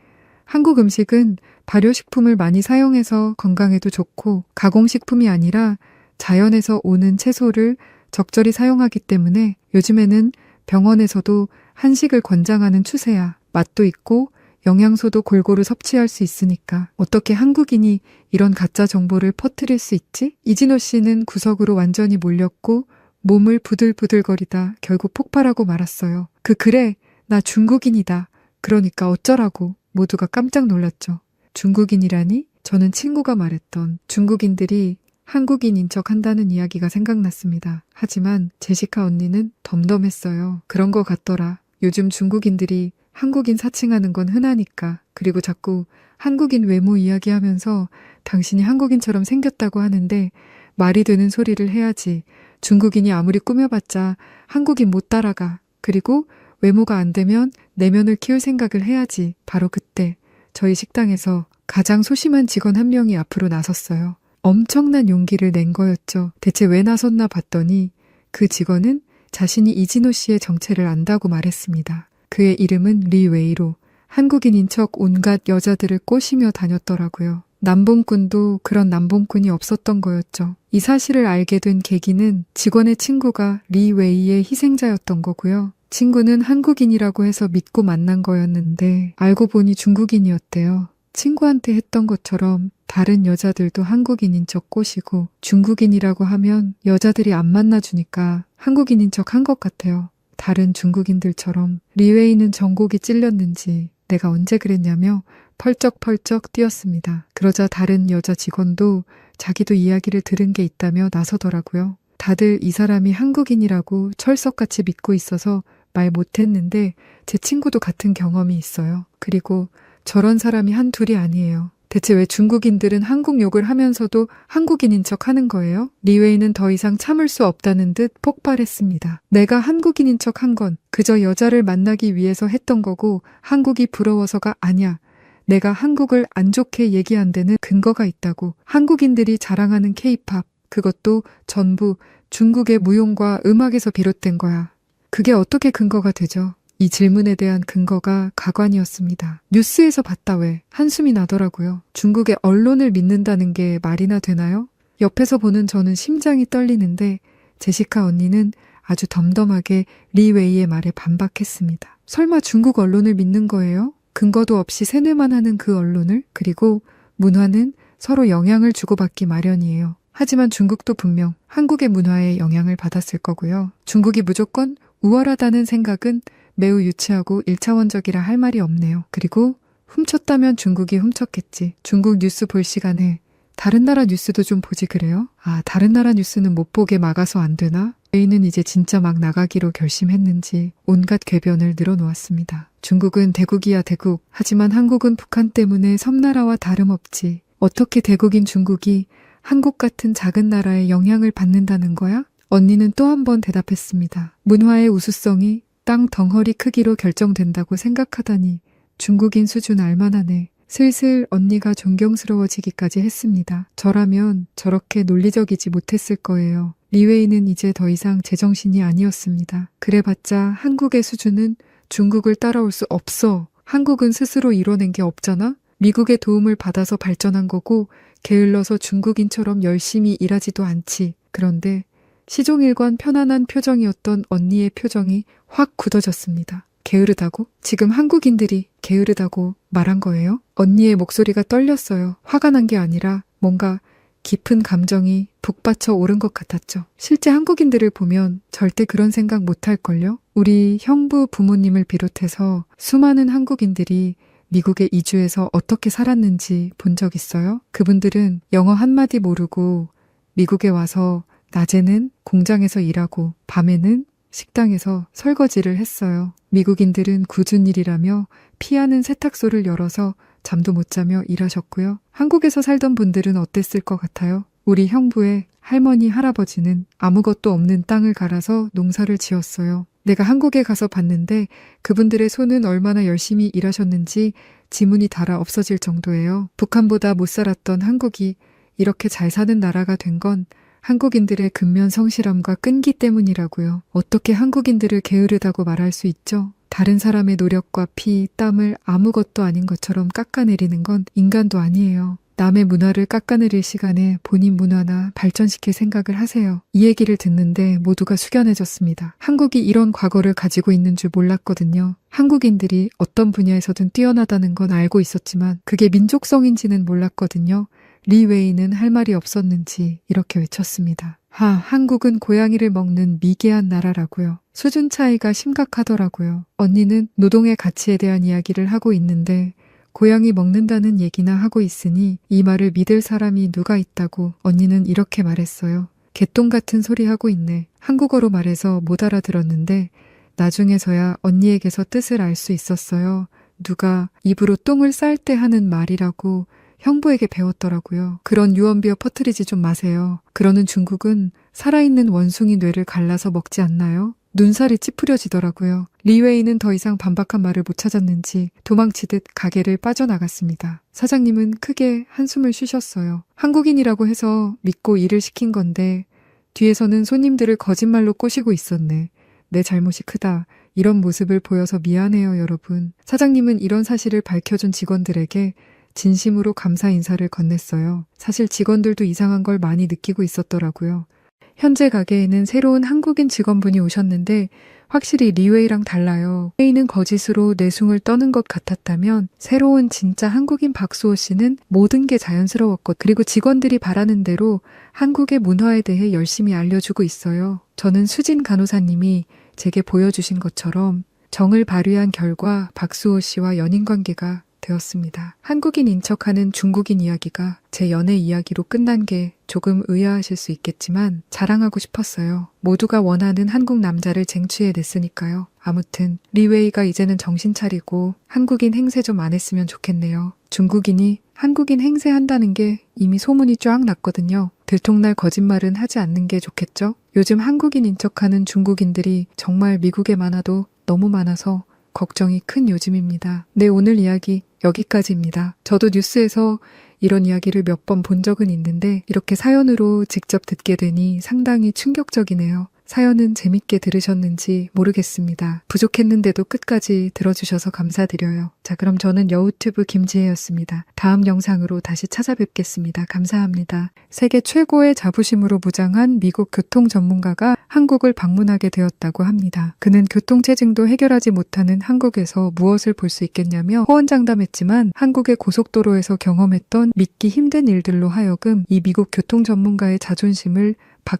한국 음식은 발효식품을 많이 사용해서 건강에도 좋고 가공식품이 아니라 자연에서 오는 채소를 적절히 사용하기 때문에 요즘에는 병원에서도 한식을 권장하는 추세야. 맛도 있고 영양소도 골고루 섭취할 수 있으니까 어떻게 한국인이 이런 가짜 정보를 퍼뜨릴 수 있지? 이진호 씨는 구석으로 완전히 몰렸고 몸을 부들부들거리다 결국 폭발하고 말았어요. 그래, 나 중국인이다. 그러니까 어쩌라고. 모두가 깜짝 놀랐죠. 중국인이라니? 저는 친구가 말했던 중국인들이 한국인인 척 한다는 이야기가 생각났습니다. 하지만 제시카 언니는 덤덤했어요. 그런 거 같더라. 요즘 중국인들이 한국인 사칭하는 건 흔하니까. 그리고 자꾸 한국인 외모 이야기하면서 당신이 한국인처럼 생겼다고 하는데 말이 되는 소리를 해야지. 중국인이 아무리 꾸며봤자 한국인 못 따라가. 그리고 외모가 안 되면 내면을 키울 생각을 해야지. 바로 그때 저희 식당에서 가장 소심한 직원 한 명이 앞으로 나섰어요. 엄청난 용기를 낸 거였죠. 대체 왜 나섰나 봤더니 그 직원은 자신이 이진호 씨의 정체를 안다고 말했습니다. 그의 이름은 리웨이로 한국인인 척 온갖 여자들을 꼬시며 다녔더라고요. 남봉꾼도 그런 남봉꾼이 없었던 거였죠. 이 사실을 알게 된 계기는 직원의 친구가 리웨이의 희생자였던 거고요. 친구는 한국인이라고 해서 믿고 만난 거였는데 알고 보니 중국인이었대요. 친구한테 했던 것처럼 다른 여자들도 한국인인 척 꼬시고 중국인이라고 하면 여자들이 안 만나주니까 한국인인 척 한 것 같아요. 다른 중국인들처럼. 리웨이는 전곡이 찔렸는지 내가 언제 그랬냐며 펄쩍펄쩍 뛰었습니다. 그러자 다른 여자 직원도 자기도 이야기를 들은 게 있다며 나서더라고요. 다들 이 사람이 한국인이라고 철석같이 믿고 있어서 말 못했는데 제 친구도 같은 경험이 있어요. 그리고 저런 사람이 한둘이 아니에요. 대체 왜 중국인들은 한국 욕을 하면서도 한국인인 척 하는 거예요? 리웨이는 더 이상 참을 수 없다는 듯 폭발했습니다. 내가 한국인인 척 한 건 그저 여자를 만나기 위해서 했던 거고 한국이 부러워서가 아니야. 내가 한국을 안 좋게 얘기한 데는 근거가 있다고. 한국인들이 자랑하는 K-팝, 그것도 전부 중국의 무용과 음악에서 비롯된 거야. 그게 어떻게 근거가 되죠? 이 질문에 대한 근거가 가관이었습니다. 뉴스에서 봤다 왜? 한숨이 나더라고요. 중국의 언론을 믿는다는 게 말이나 되나요? 옆에서 보는 저는 심장이 떨리는데 제시카 언니는 아주 덤덤하게 리웨이의 말에 반박했습니다. 설마 중국 언론을 믿는 거예요? 근거도 없이 세뇌만 하는 그 언론을? 그리고 문화는 서로 영향을 주고받기 마련이에요. 하지만 중국도 분명 한국의 문화에 영향을 받았을 거고요. 중국이 무조건 우월하다는 생각은 매우 유치하고 1차원적이라 할 말이 없네요. 그리고 훔쳤다면 중국이 훔쳤겠지. 중국 뉴스 볼 시간에 다른 나라 뉴스도 좀 보지 그래요? 아, 다른 나라 뉴스는 못 보게 막아서 안 되나? 저희는 이제 진짜 막 나가기로 결심했는지 온갖 궤변을 늘어놓았습니다. 중국은 대국이야 대국. 하지만 한국은 북한 때문에 섬나라와 다름없지. 어떻게 대국인 중국이 한국 같은 작은 나라에 영향을 받는다는 거야? 언니는 또 한 번 대답했습니다. 문화의 우수성이 땅 덩어리 크기로 결정된다고 생각하다니 중국인 수준 알만하네. 슬슬 언니가 존경스러워지기까지 했습니다. 저라면 저렇게 논리적이지 못했을 거예요. 리웨이는 이제 더 이상 제정신이 아니었습니다. 그래봤자 한국의 수준은 중국을 따라올 수 없어. 한국은 스스로 이뤄낸 게 없잖아? 미국의 도움을 받아서 발전한 거고 게을러서 중국인처럼 열심히 일하지도 않지. 그런데 시종일관 편안한 표정이었던 언니의 표정이 확 굳어졌습니다. 게으르다고? 지금 한국인들이 게으르다고 말한 거예요? 언니의 목소리가 떨렸어요. 화가 난 게 아니라 뭔가 깊은 감정이 북받쳐 오른 것 같았죠. 실제 한국인들을 보면 절대 그런 생각 못 할걸요? 우리 형부 부모님을 비롯해서 수많은 한국인들이 미국에 이주해서 어떻게 살았는지 본 적 있어요? 그분들은 영어 한마디 모르고 미국에 와서 낮에는 공장에서 일하고 밤에는 식당에서 설거지를 했어요. 미국인들은 굳은 일이라며 피하는 세탁소를 열어서 잠도 못 자며 일하셨고요. 한국에서 살던 분들은 어땠을 것 같아요? 우리 형부의 할머니, 할아버지는 아무것도 없는 땅을 갈아서 농사를 지었어요. 내가 한국에 가서 봤는데 그분들의 손은 얼마나 열심히 일하셨는지 지문이 닳아 없어질 정도예요. 북한보다 못 살았던 한국이 이렇게 잘 사는 나라가 된 건 한국인들의 근면 성실함과 끈기 때문이라고요. 어떻게 한국인들을 게으르다고 말할 수 있죠? 다른 사람의 노력과 피, 땀을 아무것도 아닌 것처럼 깎아내리는 건 인간도 아니에요. 남의 문화를 깎아내릴 시간에 본인 문화나 발전시킬 생각을 하세요. 이 얘기를 듣는데 모두가 숙연해졌습니다. 한국이 이런 과거를 가지고 있는 줄 몰랐거든요. 한국인들이 어떤 분야에서든 뛰어나다는 건 알고 있었지만 그게 민족성인지는 몰랐거든요. 리 웨이는 할 말이 없었는지 이렇게 외쳤습니다. 한국은 고양이를 먹는 미개한 나라라고요. 수준 차이가 심각하더라고요. 언니는 노동의 가치에 대한 이야기를 하고 있는데 고양이 먹는다는 얘기나 하고 있으니 이 말을 믿을 사람이 누가 있다고 언니는 이렇게 말했어요. 개똥 같은 소리 하고 있네. 한국어로 말해서 못 알아들었는데 나중에서야 언니에게서 뜻을 알 수 있었어요. 누가 입으로 똥을 쌀 때 하는 말이라고 형부에게 배웠더라고요. 그런 유언비어 퍼뜨리지 좀 마세요. 그러는 중국은 살아있는 원숭이 뇌를 갈라서 먹지 않나요? 눈살이 찌푸려지더라고요. 리웨이는 더 이상 반박한 말을 못 찾았는지 도망치듯 가게를 빠져나갔습니다. 사장님은 크게 한숨을 쉬셨어요. 한국인이라고 해서 믿고 일을 시킨 건데 뒤에서는 손님들을 거짓말로 꼬시고 있었네. 내 잘못이 크다. 이런 모습을 보여서 미안해요, 여러분. 사장님은 이런 사실을 밝혀준 직원들에게 진심으로 감사 인사를 건넸어요. 사실 직원들도 이상한 걸 많이 느끼고 있었더라고요. 현재 가게에는 새로운 한국인 직원분이 오셨는데 확실히 리웨이랑 달라요. 리웨이는 거짓으로 내숭을 떠는 것 같았다면 새로운 진짜 한국인 박수호 씨는 모든 게 자연스러웠고 그리고 직원들이 바라는 대로 한국의 문화에 대해 열심히 알려주고 있어요. 저는 수진 간호사님이 제게 보여주신 것처럼 정을 발휘한 결과 박수호 씨와 연인관계가 되었습니다. 한국인인 척하는 중국인 이야기가 제 연애 이야기로 끝난 게 조금 의아하실 수 있겠지만 자랑하고 싶었어요. 모두가 원하는 한국 남자를 쟁취해냈으니까요. 아무튼 리웨이가 이제는 정신 차리고 한국인 행세 좀 안 했으면 좋겠네요. 중국인이 한국인 행세한다는 게 이미 소문이 쫙 났거든요. 들통날 거짓말은 하지 않는 게 좋겠죠? 요즘 한국인인 척하는 중국인들이 정말 미국에 많아도 너무 많아서 걱정이 큰 요즘입니다. 네, 오늘 이야기 여기까지입니다. 저도 뉴스에서 이런 이야기를 몇 번 본 적은 있는데 이렇게 사연으로 직접 듣게 되니 상당히 충격적이네요. 사연은 재밌게 들으셨는지 모르겠습니다. 부족했는데도 끝까지 들어주셔서 감사드려요. 자, 그럼 저는 여우튜브 김지혜였습니다. 다음 영상으로 다시 찾아뵙겠습니다. 감사합니다. 세계 최고의 자부심으로 무장한 미국 교통 전문가가 한국을 방문하게 되었다고 합니다. 그는 교통체증도 해결하지 못하는 한국에서 무엇을 볼 수 있겠냐며 호언장담했지만 한국의 고속도로에서 경험했던 믿기 힘든 일들로 하여금 이 미국 교통 전문가의 자존심을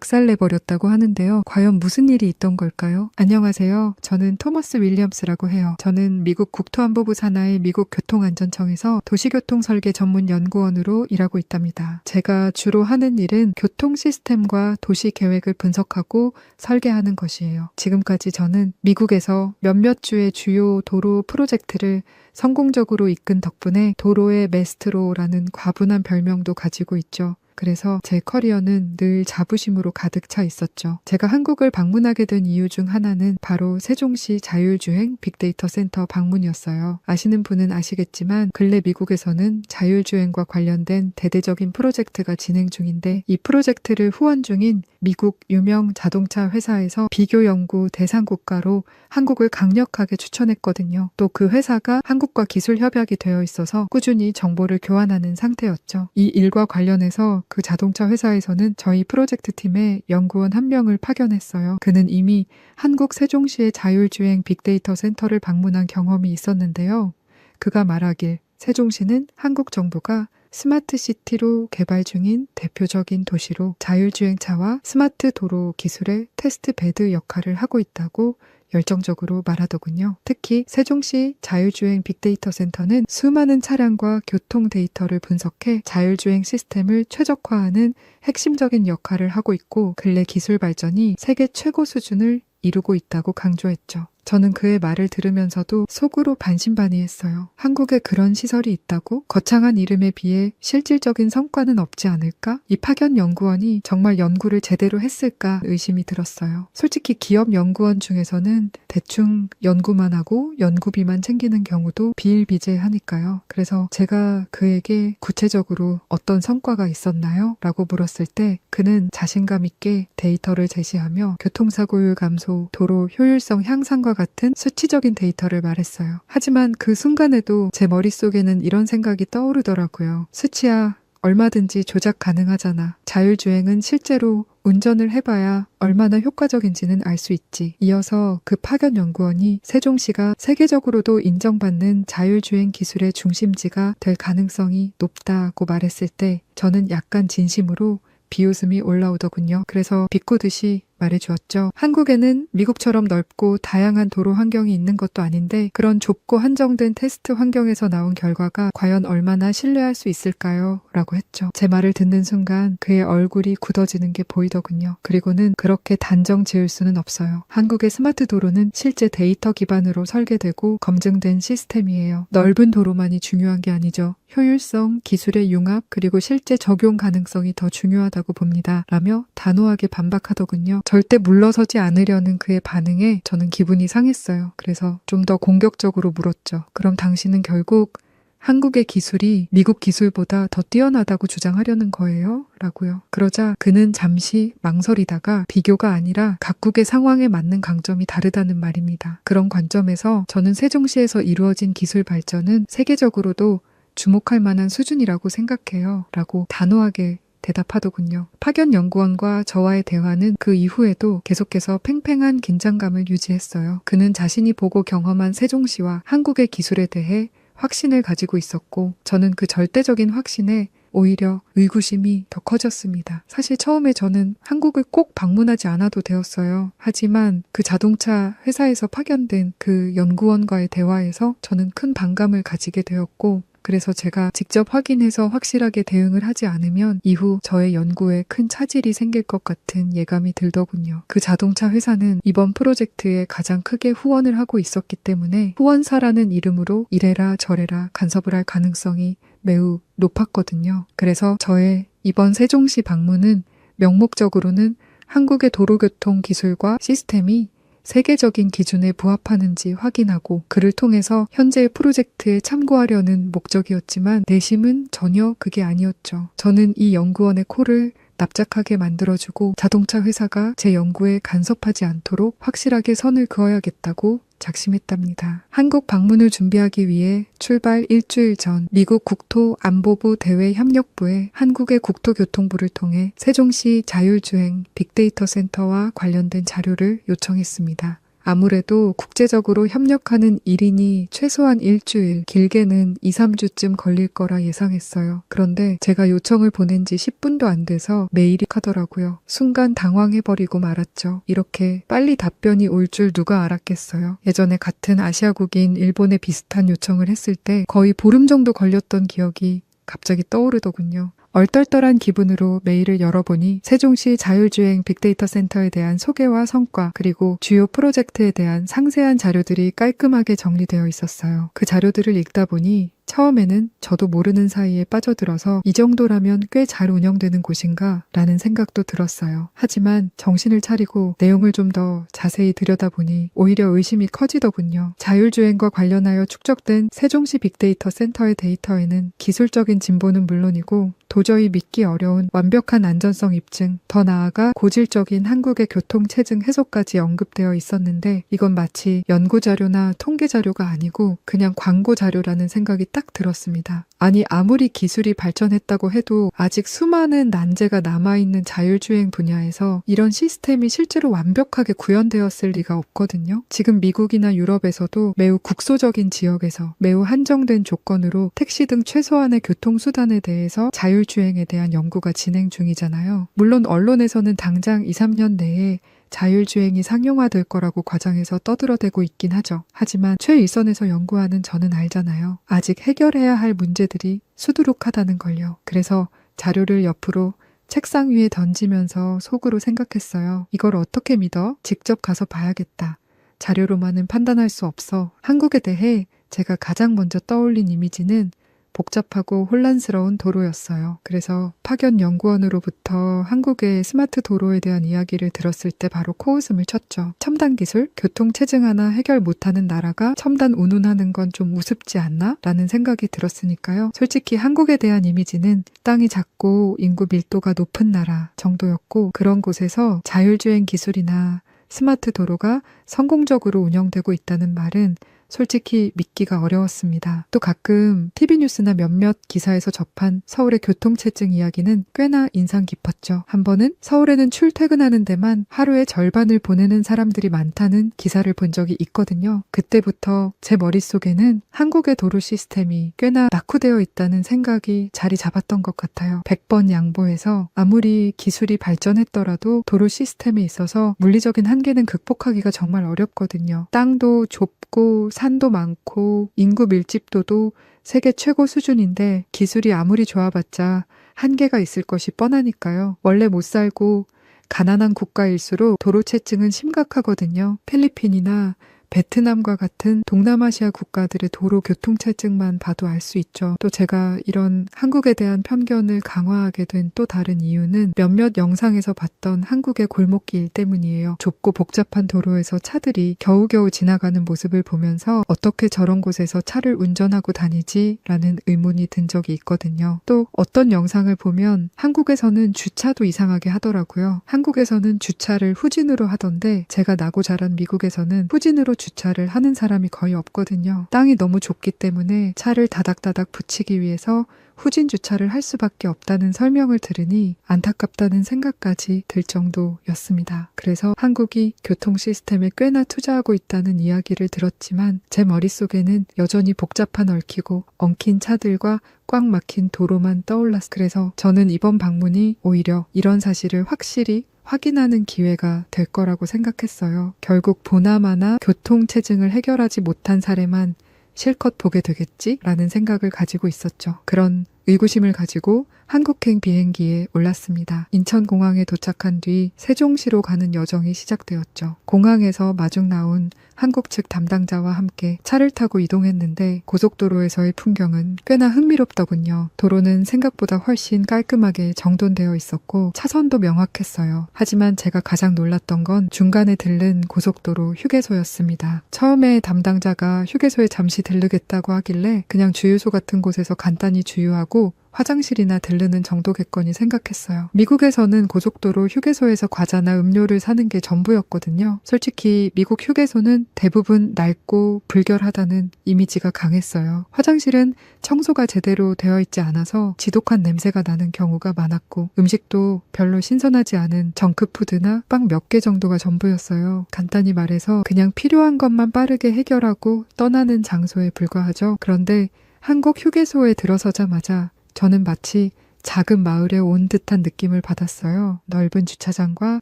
박살내버렸다고 하는데요. 과연 무슨 일이 있던 걸까요? 안녕하세요. 저는 토머스 윌리엄스라고 해요. 저는 미국 국토안보부 산하의 미국 교통안전청에서 도시교통 설계 전문 연구원으로 일하고 있답니다. 제가 주로 하는 일은 교통 시스템과 도시 계획을 분석하고 설계하는 것이에요. 지금까지 저는 미국에서 몇몇 주의 주요 도로 프로젝트를 성공적으로 이끈 덕분에 도로의 메스트로라는 과분한 별명도 가지고 있죠. 그래서 제 커리어는 늘 자부심으로 가득 차 있었죠. 제가 한국을 방문하게 된 이유 중 하나는 바로 세종시 자율주행 빅데이터 센터 방문이었어요. 아시는 분은 아시겠지만 근래 미국에서는 자율주행과 관련된 대대적인 프로젝트가 진행 중인데 이 프로젝트를 후원 중인 미국 유명 자동차 회사에서 비교 연구 대상 국가로 한국을 강력하게 추천했거든요. 또 그 회사가 한국과 기술 협약이 되어 있어서 꾸준히 정보를 교환하는 상태였죠. 이 일과 관련해서 그 자동차 회사에서는 저희 프로젝트 팀에 연구원 한 명을 파견했어요. 그는 이미 한국 세종시의 자율주행 빅데이터 센터를 방문한 경험이 있었는데요. 그가 말하길 세종시는 한국 정부가 스마트시티로 개발 중인 대표적인 도시로 자율주행차와 스마트 도로 기술의 테스트 베드 역할을 하고 있다고 열정적으로 말하더군요. 특히 세종시 자율주행 빅데이터 센터는 수많은 차량과 교통 데이터를 분석해 자율주행 시스템을 최적화하는 핵심적인 역할을 하고 있고 근래 기술 발전이 세계 최고 수준을 이루고 있다고 강조했죠. 저는 그의 말을 들으면서도 속으로 반신반의했어요. 한국에 그런 시설이 있다고? 거창한 이름에 비해 실질적인 성과는 없지 않을까? 이 파견 연구원이 정말 연구를 제대로 했을까 의심이 들었어요. 솔직히 기업 연구원 중에서는 대충 연구만 하고 연구비만 챙기는 경우도 비일비재하니까요. 그래서 제가 그에게 구체적으로 어떤 성과가 있었나요? 라고 물었을 때 그는 자신감 있게 데이터를 제시하며 교통사고율 감소, 도로 효율성 향상과 같은 수치적인 데이터를 말했어요. 하지만 그 순간에도 제 머릿속에는 이런 생각이 떠오르더라고요. 수치야, 얼마든지 조작 가능하잖아. 자율주행은 실제로 운전을 해봐야 얼마나 효과적인지는 알 수 있지. 이어서 그 파견 연구원이 세종시가 세계적으로도 인정받는 자율주행 기술의 중심지가 될 가능성이 높다고 말했을 때 저는 약간 진심으로 비웃음이 올라오더군요. 그래서 비꼬듯이 말해주었죠. 한국에는 미국처럼 넓고 다양한 도로 환경이 있는 것도 아닌데 그런 좁고 한정된 테스트 환경에서 나온 결과가 과연 얼마나 신뢰할 수 있을까요? 라고 했죠. 제 말을 듣는 순간 그의 얼굴이 굳어지는 게 보이더군요. 그리고는 그렇게 단정 지을 수는 없어요. 한국의 스마트 도로는 실제 데이터 기반으로 설계되고 검증된 시스템이에요. 넓은 도로만이 중요한 게 아니죠. 효율성, 기술의 융합, 그리고 실제 적용 가능성이 더 중요하다고 봅니다. 라며 단호하게 반박하더군요. 절대 물러서지 않으려는 그의 반응에 저는 기분이 상했어요. 그래서 좀 더 공격적으로 물었죠. 그럼 당신은 결국 한국의 기술이 미국 기술보다 더 뛰어나다고 주장하려는 거예요? 라고요. 그러자 그는 잠시 망설이다가 비교가 아니라 각국의 상황에 맞는 강점이 다르다는 말입니다. 그런 관점에서 저는 세종시에서 이루어진 기술 발전은 세계적으로도 주목할 만한 수준이라고 생각해요. 라고 단호하게 대답하더군요. 파견 연구원과 저와의 대화는 그 이후에도 계속해서 팽팽한 긴장감을 유지했어요. 그는 자신이 보고 경험한 세종시와 한국의 기술에 대해 확신을 가지고 있었고 저는 그 절대적인 확신에 오히려 의구심이 더 커졌습니다. 사실 처음에 저는 한국을 꼭 방문하지 않아도 되었어요. 하지만 그 자동차 회사에서 파견된 그 연구원과의 대화에서 저는 큰 반감을 가지게 되었고 그래서 제가 직접 확인해서 확실하게 대응을 하지 않으면 이후 저의 연구에 큰 차질이 생길 것 같은 예감이 들더군요. 그 자동차 회사는 이번 프로젝트에 가장 크게 후원을 하고 있었기 때문에 후원사라는 이름으로 이래라 저래라 간섭을 할 가능성이 매우 높았거든요. 그래서 저의 이번 세종시 방문은 명목적으로는 한국의 도로교통 기술과 시스템이 세계적인 기준에 부합하는지 확인하고 그를 통해서 현재의 프로젝트에 참고하려는 목적이었지만 내심은 전혀 그게 아니었죠. 저는 이 연구원의 콜을 납작하게 만들어주고 자동차 회사가 제 연구에 간섭하지 않도록 확실하게 선을 그어야겠다고 작심했답니다. 한국 방문을 준비하기 위해 출발 일주일 전 미국 국토안보부 대외협력부에 한국의 국토교통부를 통해 세종시 자율주행 빅데이터 센터와 관련된 자료를 요청했습니다. 아무래도 국제적으로 협력하는 일이니 최소한 일주일, 길게는 2, 3주쯤 걸릴 거라 예상했어요. 그런데 제가 요청을 보낸 지 10분도 안 돼서 메일이 하더라고요. 순간 당황해버리고 말았죠. 이렇게 빨리 답변이 올 줄 누가 알았겠어요. 예전에 같은 아시아국인 일본에 비슷한 요청을 했을 때 거의 보름 정도 걸렸던 기억이 갑자기 떠오르더군요. 얼떨떨한 기분으로 메일을 열어보니 세종시 자율주행 빅데이터 센터에 대한 소개와 성과 그리고 주요 프로젝트에 대한 상세한 자료들이 깔끔하게 정리되어 있었어요. 그 자료들을 읽다 보니 처음에는 저도 모르는 사이에 빠져들어서 이 정도라면 꽤 잘 운영되는 곳인가 라는 생각도 들었어요. 하지만 정신을 차리고 내용을 좀 더 자세히 들여다보니 오히려 의심이 커지더군요. 자율주행과 관련하여 축적된 세종시 빅데이터 센터의 데이터에는 기술적인 진보는 물론이고 도저히 믿기 어려운 완벽한 안전성 입증, 더 나아가 고질적인 한국의 교통체증 해소까지 언급되어 있었는데 이건 마치 연구자료나 통계자료가 아니고 그냥 광고자료라는 생각이 딱 들었습니다. 아니 아무리 기술이 발전했다고 해도 아직 수많은 난제가 남아있는 자율주행 분야에서 이런 시스템이 실제로 완벽하게 구현되었을 리가 없거든요. 지금 미국이나 유럽에서도 매우 국소적인 지역에서 매우 한정된 조건으로 택시 등 최소한의 교통수단에 대해서 자율주행에 대한 연구가 진행 중이잖아요. 물론 언론에서는 당장 2, 3년 내에 자율주행이 상용화될 거라고 과장해서 떠들어대고 있긴 하죠. 하지만 최일선에서 연구하는 저는 알잖아요. 아직 해결해야 할 문제들이 수두룩하다는 걸요. 그래서 자료를 옆으로 책상 위에 던지면서 속으로 생각했어요. 이걸 어떻게 믿어? 직접 가서 봐야겠다. 자료로만은 판단할 수 없어. 한국에 대해 제가 가장 먼저 떠올린 이미지는 복잡하고 혼란스러운 도로였어요. 그래서 파견 연구원으로부터 한국의 스마트 도로에 대한 이야기를 들었을 때 바로 코웃음을 쳤죠. 첨단 기술, 교통 체증 하나 해결 못하는 나라가 첨단 운운하는 건 좀 우습지 않나? 라는 생각이 들었으니까요. 솔직히 한국에 대한 이미지는 땅이 작고 인구 밀도가 높은 나라 정도였고 그런 곳에서 자율주행 기술이나 스마트 도로가 성공적으로 운영되고 있다는 말은 솔직히 믿기가 어려웠습니다. 또 가끔 TV뉴스나 몇몇 기사에서 접한 서울의 교통체증 이야기는 꽤나 인상 깊었죠. 한 번은 서울에는 출퇴근하는 데만 하루의 절반을 보내는 사람들이 많다는 기사를 본 적이 있거든요. 그때부터 제 머릿속에는 한국의 도로 시스템이 꽤나 낙후되어 있다는 생각이 자리 잡았던 것 같아요. 100번 양보해서 아무리 기술이 발전했더라도 도로 시스템에 있어서 물리적인 한계는 극복하기가 정말 어렵거든요. 땅도 좁고 산도 많고 인구 밀집도도 세계 최고 수준인데 기술이 아무리 좋아봤자 한계가 있을 것이 뻔하니까요. 원래 못 살고 가난한 국가일수록 도로체증은 심각하거든요. 필리핀이나 베트남과 같은 동남아시아 국가들의 도로 교통체증만 봐도 알 수 있죠. 또 제가 이런 한국에 대한 편견을 강화하게 된 또 다른 이유는 몇몇 영상에서 봤던 한국의 골목길 때문이에요. 좁고 복잡한 도로에서 차들이 겨우겨우 지나가는 모습을 보면서 어떻게 저런 곳에서 차를 운전하고 다니지? 라는 의문이 든 적이 있거든요. 또 어떤 영상을 보면 한국에서는 주차도 이상하게 하더라고요. 한국에서는 주차를 후진으로 하던데 제가 나고 자란 미국에서는 후진으로 주차를 하는 사람이 거의 없거든요. 땅이 너무 좁기 때문에 차를 다닥다닥 붙이기 위해서 후진 주차를 할 수밖에 없다는 설명을 들으니 안타깝다는 생각까지 들 정도였습니다. 그래서 한국이 교통 시스템에 꽤나 투자하고 있다는 이야기를 들었지만 제 머릿속에는 여전히 복잡한 얽히고 엉킨 차들과 꽉 막힌 도로만 떠올랐어요. 그래서 저는 이번 방문이 오히려 이런 사실을 확실히 확인하는 기회가 될 거라고 생각했어요. 결국 보나마나 교통체증을 해결하지 못한 사례만 실컷 보게 되겠지? 라는 생각을 가지고 있었죠. 그런 의구심을 가지고 한국행 비행기에 올랐습니다. 인천공항에 도착한 뒤 세종시로 가는 여정이 시작되었죠. 공항에서 마중 나온 한국 측 담당자와 함께 차를 타고 이동했는데 고속도로에서의 풍경은 꽤나 흥미롭더군요. 도로는 생각보다 훨씬 깔끔하게 정돈되어 있었고 차선도 명확했어요. 하지만 제가 가장 놀랐던 건 중간에 들른 고속도로 휴게소였습니다. 처음에 담당자가 휴게소에 잠시 들르겠다고 하길래 그냥 주유소 같은 곳에서 간단히 주유하고 화장실이나 들르는 정도겠거니 생각했어요. 미국에서는 고속도로 휴게소에서 과자나 음료를 사는 게 전부였거든요. 솔직히 미국 휴게소는 대부분 낡고 불결하다는 이미지가 강했어요. 화장실은 청소가 제대로 되어 있지 않아서 지독한 냄새가 나는 경우가 많았고 음식도 별로 신선하지 않은 정크푸드나 빵 몇 개 정도가 전부였어요. 간단히 말해서 그냥 필요한 것만 빠르게 해결하고 떠나는 장소에 불과하죠. 그런데 한국 휴게소에 들어서자마자 저는 마치 작은 마을에 온 듯한 느낌을 받았어요. 넓은 주차장과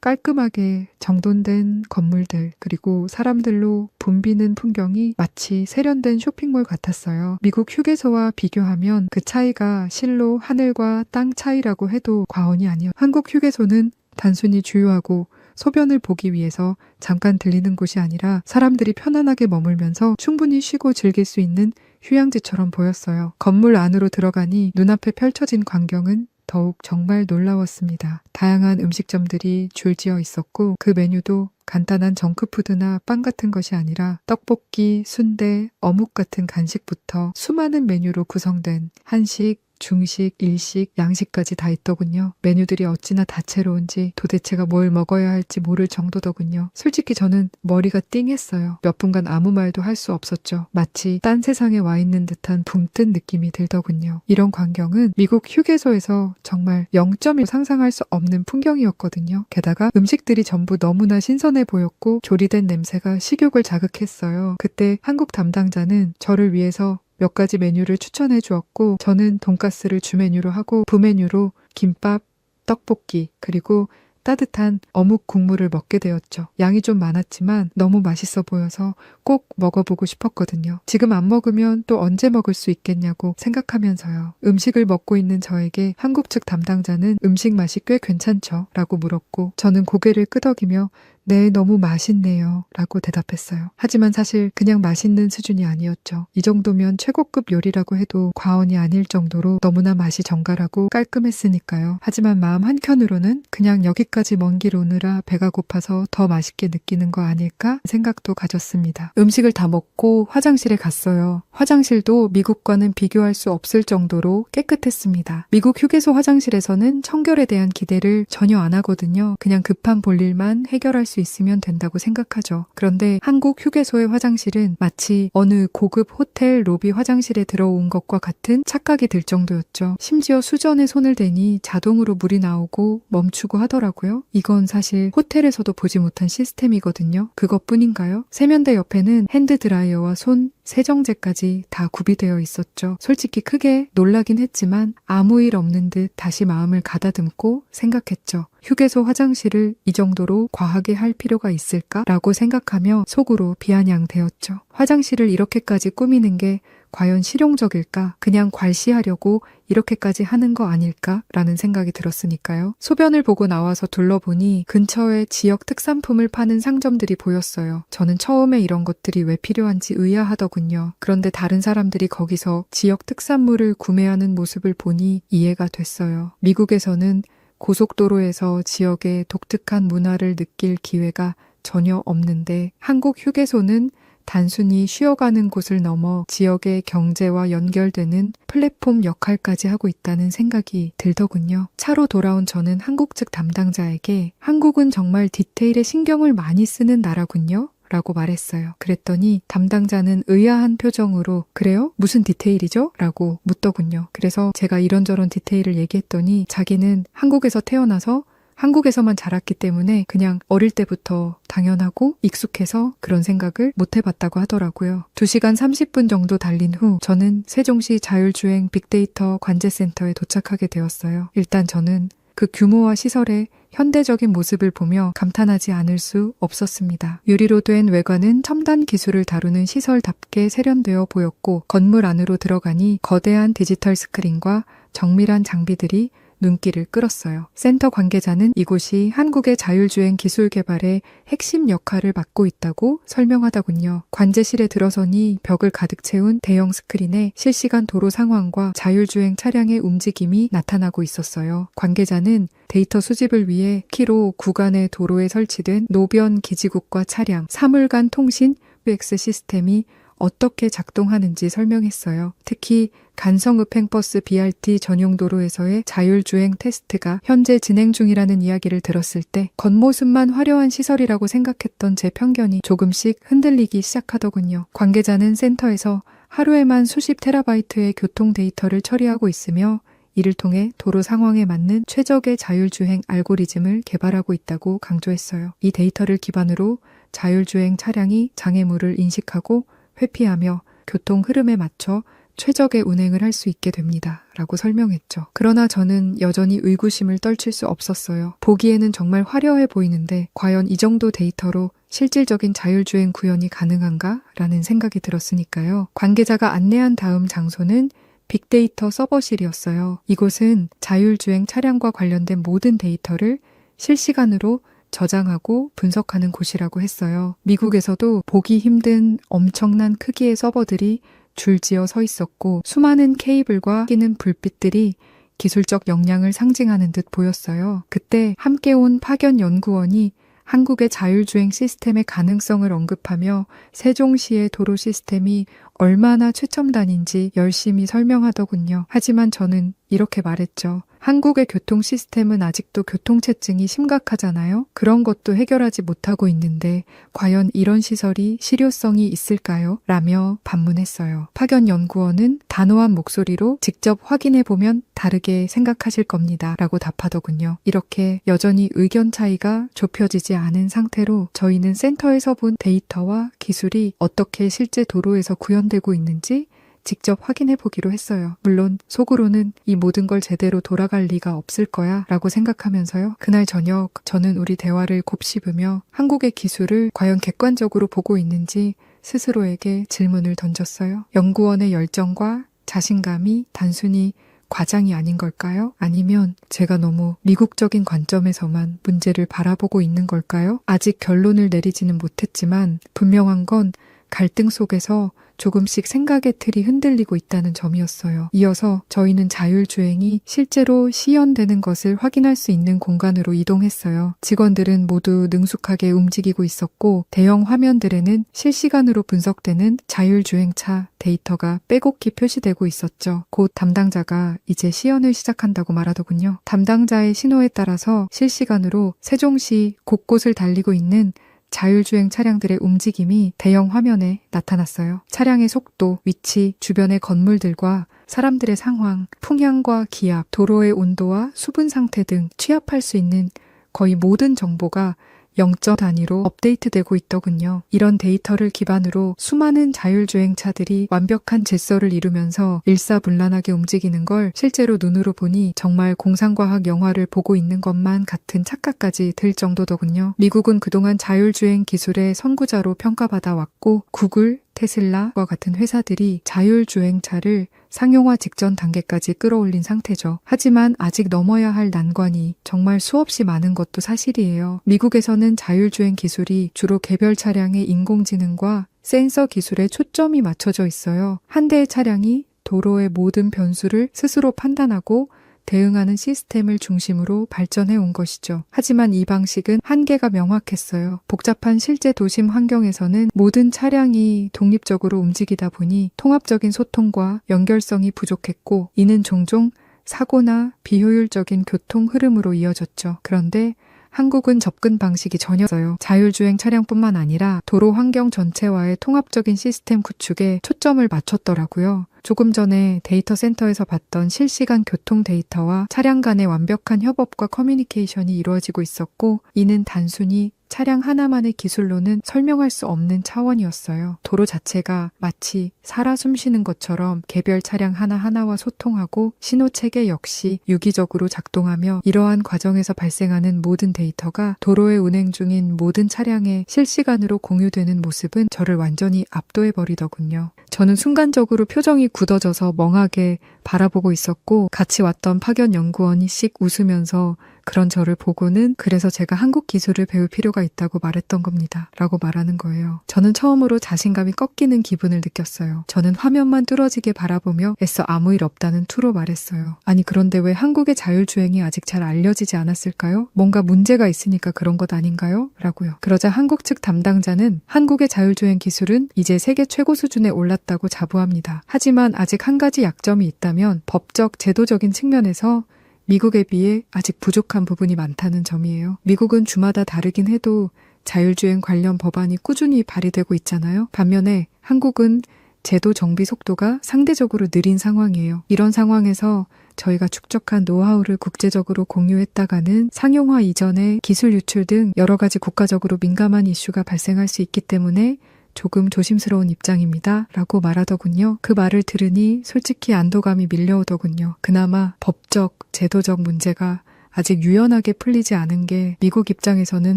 깔끔하게 정돈된 건물들 그리고 사람들로 붐비는 풍경이 마치 세련된 쇼핑몰 같았어요. 미국 휴게소와 비교하면 그 차이가 실로 하늘과 땅 차이라고 해도 과언이 아니에요. 한국 휴게소는 단순히 주유하고 소변을 보기 위해서 잠깐 들리는 곳이 아니라 사람들이 편안하게 머물면서 충분히 쉬고 즐길 수 있는 휴양지처럼 보였어요. 건물 안으로 들어가니 눈앞에 펼쳐진 광경은 더욱 정말 놀라웠습니다. 다양한 음식점들이 줄지어 있었고 그 메뉴도 간단한 정크푸드나 빵 같은 것이 아니라 떡볶이, 순대, 어묵 같은 간식부터 수많은 메뉴로 구성된 한식, 중식, 일식, 양식까지 다 있더군요. 메뉴들이 어찌나 다채로운지 도대체가 뭘 먹어야 할지 모를 정도더군요. 솔직히 저는 머리가 띵했어요. 몇 분간 아무 말도 할 수 없었죠. 마치 딴 세상에 와 있는 듯한 붕 뜬 느낌이 들더군요. 이런 광경은 미국 휴게소에서 정말 0.1 상상할 수 없는 풍경이었거든요. 게다가 음식들이 전부 너무나 신선해 보였고 조리된 냄새가 식욕을 자극했어요. 그때 한국 담당자는 저를 위해서 몇 가지 메뉴를 추천해 주었고 저는 돈가스를 주 메뉴로 하고 부메뉴로 김밥, 떡볶이 그리고 따뜻한 어묵 국물을 먹게 되었죠. 양이 좀 많았지만 너무 맛있어 보여서 꼭 먹어보고 싶었거든요. 지금 안 먹으면 또 언제 먹을 수 있겠냐고 생각하면서요. 음식을 먹고 있는 저에게 한국 측 담당자는 음식 맛이 꽤 괜찮죠? 라고 물었고 저는 고개를 끄덕이며 네, 너무 맛있네요. 라고 대답했어요. 하지만 사실 그냥 맛있는 수준이 아니었죠. 이 정도면 최고급 요리라고 해도 과언이 아닐 정도로 너무나 맛이 정갈하고 깔끔했으니까요. 하지만 마음 한켠으로는 그냥 여기까지 먼 길 오느라 배가 고파서 더 맛있게 느끼는 거 아닐까 생각도 가졌습니다. 음식을 다 먹고 화장실에 갔어요. 화장실도 미국과는 비교할 수 없을 정도로 깨끗했습니다. 미국 휴게소 화장실에서는 청결에 대한 기대를 전혀 안 하거든요. 그냥 급한 볼일만 해결할 수 있으면 된다고 생각하죠. 그런데 한국 휴게소의 화장실은 마치 어느 고급 호텔 로비 화장실에 들어온 것과 같은 착각이 들 정도였죠. 심지어 수전에 손을 대니 자동으로 물이 나오고 멈추고 하더라고요. 이건 사실 호텔에서도 보지 못한 시스템이거든요. 그것뿐인가요? 세면대 옆에는 핸드드라이어와 손 세정제까지 다 구비되어 있었죠. 솔직히 크게 놀라긴 했지만 아무 일 없는 듯 다시 마음을 가다듬고 생각했죠. 휴게소 화장실을 이 정도로 과하게 할 필요가 있을까라고 생각하며 속으로 비아냥대었죠. 화장실을 이렇게까지 꾸미는 게 과연 실용적일까? 그냥 괄시하려고 이렇게까지 하는 거 아닐까라는 생각이 들었으니까요. 소변을 보고 나와서 둘러보니 근처에 지역 특산품을 파는 상점들이 보였어요. 저는 처음에 이런 것들이 왜 필요한지 의아하더군요. 그런데 다른 사람들이 거기서 지역 특산물을 구매하는 모습을 보니 이해가 됐어요. 미국에서는 고속도로에서 지역의 독특한 문화를 느낄 기회가 전혀 없는데 한국 휴게소는 단순히 쉬어가는 곳을 넘어 지역의 경제와 연결되는 플랫폼 역할까지 하고 있다는 생각이 들더군요. 차로 돌아온 저는 한국 측 담당자에게 한국은 정말 디테일에 신경을 많이 쓰는 나라군요. 라고 말했어요. 그랬더니 담당자는 의아한 표정으로 그래요? 무슨 디테일이죠? 라고 묻더군요. 그래서 제가 이런저런 디테일을 얘기했더니 자기는 한국에서 태어나서 한국에서만 자랐기 때문에 그냥 어릴 때부터 당연하고 익숙해서 그런 생각을 못 해봤다고 하더라고요. 2시간 30분 정도 달린 후 저는 세종시 자율주행 빅데이터 관제센터에 도착하게 되었어요. 일단 저는 그 규모와 시설의 현대적인 모습을 보며 감탄하지 않을 수 없었습니다. 유리로 된 외관은 첨단 기술을 다루는 시설답게 세련되어 보였고 건물 안으로 들어가니 거대한 디지털 스크린과 정밀한 장비들이 눈길을 끌었어요. 센터 관계자는 이곳이 한국의 자율주행 기술 개발의 핵심 역할을 맡고 있다고 설명하더군요. 관제실에 들어서니 벽을 가득 채운 대형 스크린에 실시간 도로 상황과 자율주행 차량의 움직임이 나타나고 있었어요. 관계자는 데이터 수집을 위해 키로 구간의 도로에 설치된 노변 기지국과 차량, 사물 간 통신 UX 시스템이 어떻게 작동하는지 설명했어요. 특히 간성읍행버스 BRT 전용 도로에서의 자율주행 테스트가 현재 진행 중이라는 이야기를 들었을 때 겉모습만 화려한 시설이라고 생각했던 제 편견이 조금씩 흔들리기 시작하더군요. 관계자는 센터에서 하루에만 수십 테라바이트의 교통 데이터를 처리하고 있으며 이를 통해 도로 상황에 맞는 최적의 자율주행 알고리즘을 개발하고 있다고 강조했어요. 이 데이터를 기반으로 자율주행 차량이 장애물을 인식하고 회피하며 교통 흐름에 맞춰 최적의 운행을 할 수 있게 됩니다. 라고 설명했죠. 그러나 저는 여전히 의구심을 떨칠 수 없었어요. 보기에는 정말 화려해 보이는데 과연 이 정도 데이터로 실질적인 자율주행 구현이 가능한가? 라는 생각이 들었으니까요. 관계자가 안내한 다음 장소는 빅데이터 서버실이었어요. 이곳은 자율주행 차량과 관련된 모든 데이터를 실시간으로 저장하고 분석하는 곳이라고 했어요. 미국에서도 보기 힘든 엄청난 크기의 서버들이 줄지어 서 있었고 수많은 케이블과 끼는 불빛들이 기술적 역량을 상징하는 듯 보였어요. 그때 함께 온 파견 연구원이 한국의 자율주행 시스템의 가능성을 언급하며 세종시의 도로 시스템이 얼마나 최첨단인지 열심히 설명하더군요. 하지만 저는 이렇게 말했죠. 한국의 교통 시스템은 아직도 교통체증이 심각하잖아요. 그런 것도 해결하지 못하고 있는데 과연 이런 시설이 실효성이 있을까요? 라며 반문했어요. 파견 연구원은 단호한 목소리로 직접 확인해보면 다르게 생각하실 겁니다. 라고 답하더군요. 이렇게 여전히 의견 차이가 좁혀지지 않은 상태로 저희는 센터에서 본 데이터와 기술이 어떻게 실제 도로에서 구현되고 있는지 직접 확인해 보기로 했어요. 물론 속으로는 이 모든 걸 제대로 돌아갈 리가 없을 거야 라고 생각하면서요. 그날 저녁 저는 우리 대화를 곱씹으며 한국의 기술을 과연 객관적으로 보고 있는지 스스로에게 질문을 던졌어요. 연구원의 열정과 자신감이 단순히 과장이 아닌 걸까요? 아니면 제가 너무 미국적인 관점에서만 문제를 바라보고 있는 걸까요? 아직 결론을 내리지는 못했지만 분명한 건 갈등 속에서 조금씩 생각의 틀이 흔들리고 있다는 점이었어요. 이어서 저희는 자율주행이 실제로 시연되는 것을 확인할 수 있는 공간으로 이동했어요. 직원들은 모두 능숙하게 움직이고 있었고 대형 화면들에는 실시간으로 분석되는 자율주행차 데이터가 빼곡히 표시되고 있었죠. 곧 담당자가 이제 시연을 시작한다고 말하더군요. 담당자의 신호에 따라서 실시간으로 세종시 곳곳을 달리고 있는 자율주행 차량들의 움직임이 대형 화면에 나타났어요. 차량의 속도, 위치, 주변의 건물들과 사람들의 상황, 풍향과 기압, 도로의 온도와 수분 상태 등 취합할 수 있는 거의 모든 정보가 0점 단위로 업데이트되고 있더군요. 이런 데이터를 기반으로 수많은 자율주행차들이 완벽한 질서를 이루면서 일사불란하게 움직이는 걸 실제로 눈으로 보니 정말 공상과학 영화를 보고 있는 것만 같은 착각까지 들 정도더군요. 미국은 그동안 자율주행 기술의 선구자로 평가받아 왔고 구글, 테슬라와 같은 회사들이 자율주행차를 상용화 직전 단계까지 끌어올린 상태죠. 하지만 아직 넘어야 할 난관이 정말 수없이 많은 것도 사실이에요. 미국에서는 자율주행 기술이 주로 개별 차량의 인공지능과 센서 기술에 초점이 맞춰져 있어요. 한 대의 차량이 도로의 모든 변수를 스스로 판단하고 대응하는 시스템을 중심으로 발전해 온 것이죠. 하지만 이 방식은 한계가 명확했어요. 복잡한 실제 도심 환경에서는 모든 차량이 독립적으로 움직이다 보니 통합적인 소통과 연결성이 부족했고 이는 종종 사고나 비효율적인 교통 흐름으로 이어졌죠. 그런데 한국은 접근 방식이 전혀서요. 자율주행 차량뿐만 아니라 도로 환경 전체와의 통합적인 시스템 구축에 초점을 맞췄더라고요. 조금 전에 데이터 센터에서 봤던 실시간 교통 데이터와 차량 간의 완벽한 협업과 커뮤니케이션이 이루어지고 있었고 이는 단순히 차량 하나만의 기술로는 설명할 수 없는 차원이었어요. 도로 자체가 마치 살아 숨쉬는 것처럼 개별 차량 하나하나와 소통하고 신호체계 역시 유기적으로 작동하며 이러한 과정에서 발생하는 모든 데이터가 도로에 운행 중인 모든 차량에 실시간으로 공유되는 모습은 저를 완전히 압도해버리더군요. 저는 순간적으로 표정이 굳어져서 멍하게 바라보고 있었고 같이 왔던 파견 연구원이 씩 웃으면서 그런 저를 보고는 그래서 제가 한국 기술을 배울 필요가 있다고 말했던 겁니다. 라고 말하는 거예요. 저는 처음으로 자신감이 꺾이는 기분을 느꼈어요. 저는 화면만 뚫어지게 바라보며 애써 아무 일 없다는 투로 말했어요. 아니 그런데 왜 한국의 자율주행이 아직 잘 알려지지 않았을까요? 뭔가 문제가 있으니까 그런 것 아닌가요? 라고요. 그러자 한국 측 담당자는 한국의 자율주행 기술은 이제 세계 최고 수준에 올랐다고 자부합니다. 하지만 아직 한 가지 약점이 있다면 법적, 제도적인 측면에서 미국에 비해 아직 부족한 부분이 많다는 점이에요. 미국은 주마다 다르긴 해도 자율주행 관련 법안이 꾸준히 발의되고 있잖아요. 반면에 한국은 제도 정비 속도가 상대적으로 느린 상황이에요. 이런 상황에서 저희가 축적한 노하우를 국제적으로 공유했다가는 상용화 이전에 기술 유출 등 여러 가지 국가적으로 민감한 이슈가 발생할 수 있기 때문에 조금 조심스러운 입장입니다. 라고 말하더군요. 그 말을 들으니 솔직히 안도감이 밀려오더군요. 그나마 법적, 제도적 문제가 아직 유연하게 풀리지 않은 게 미국 입장에서는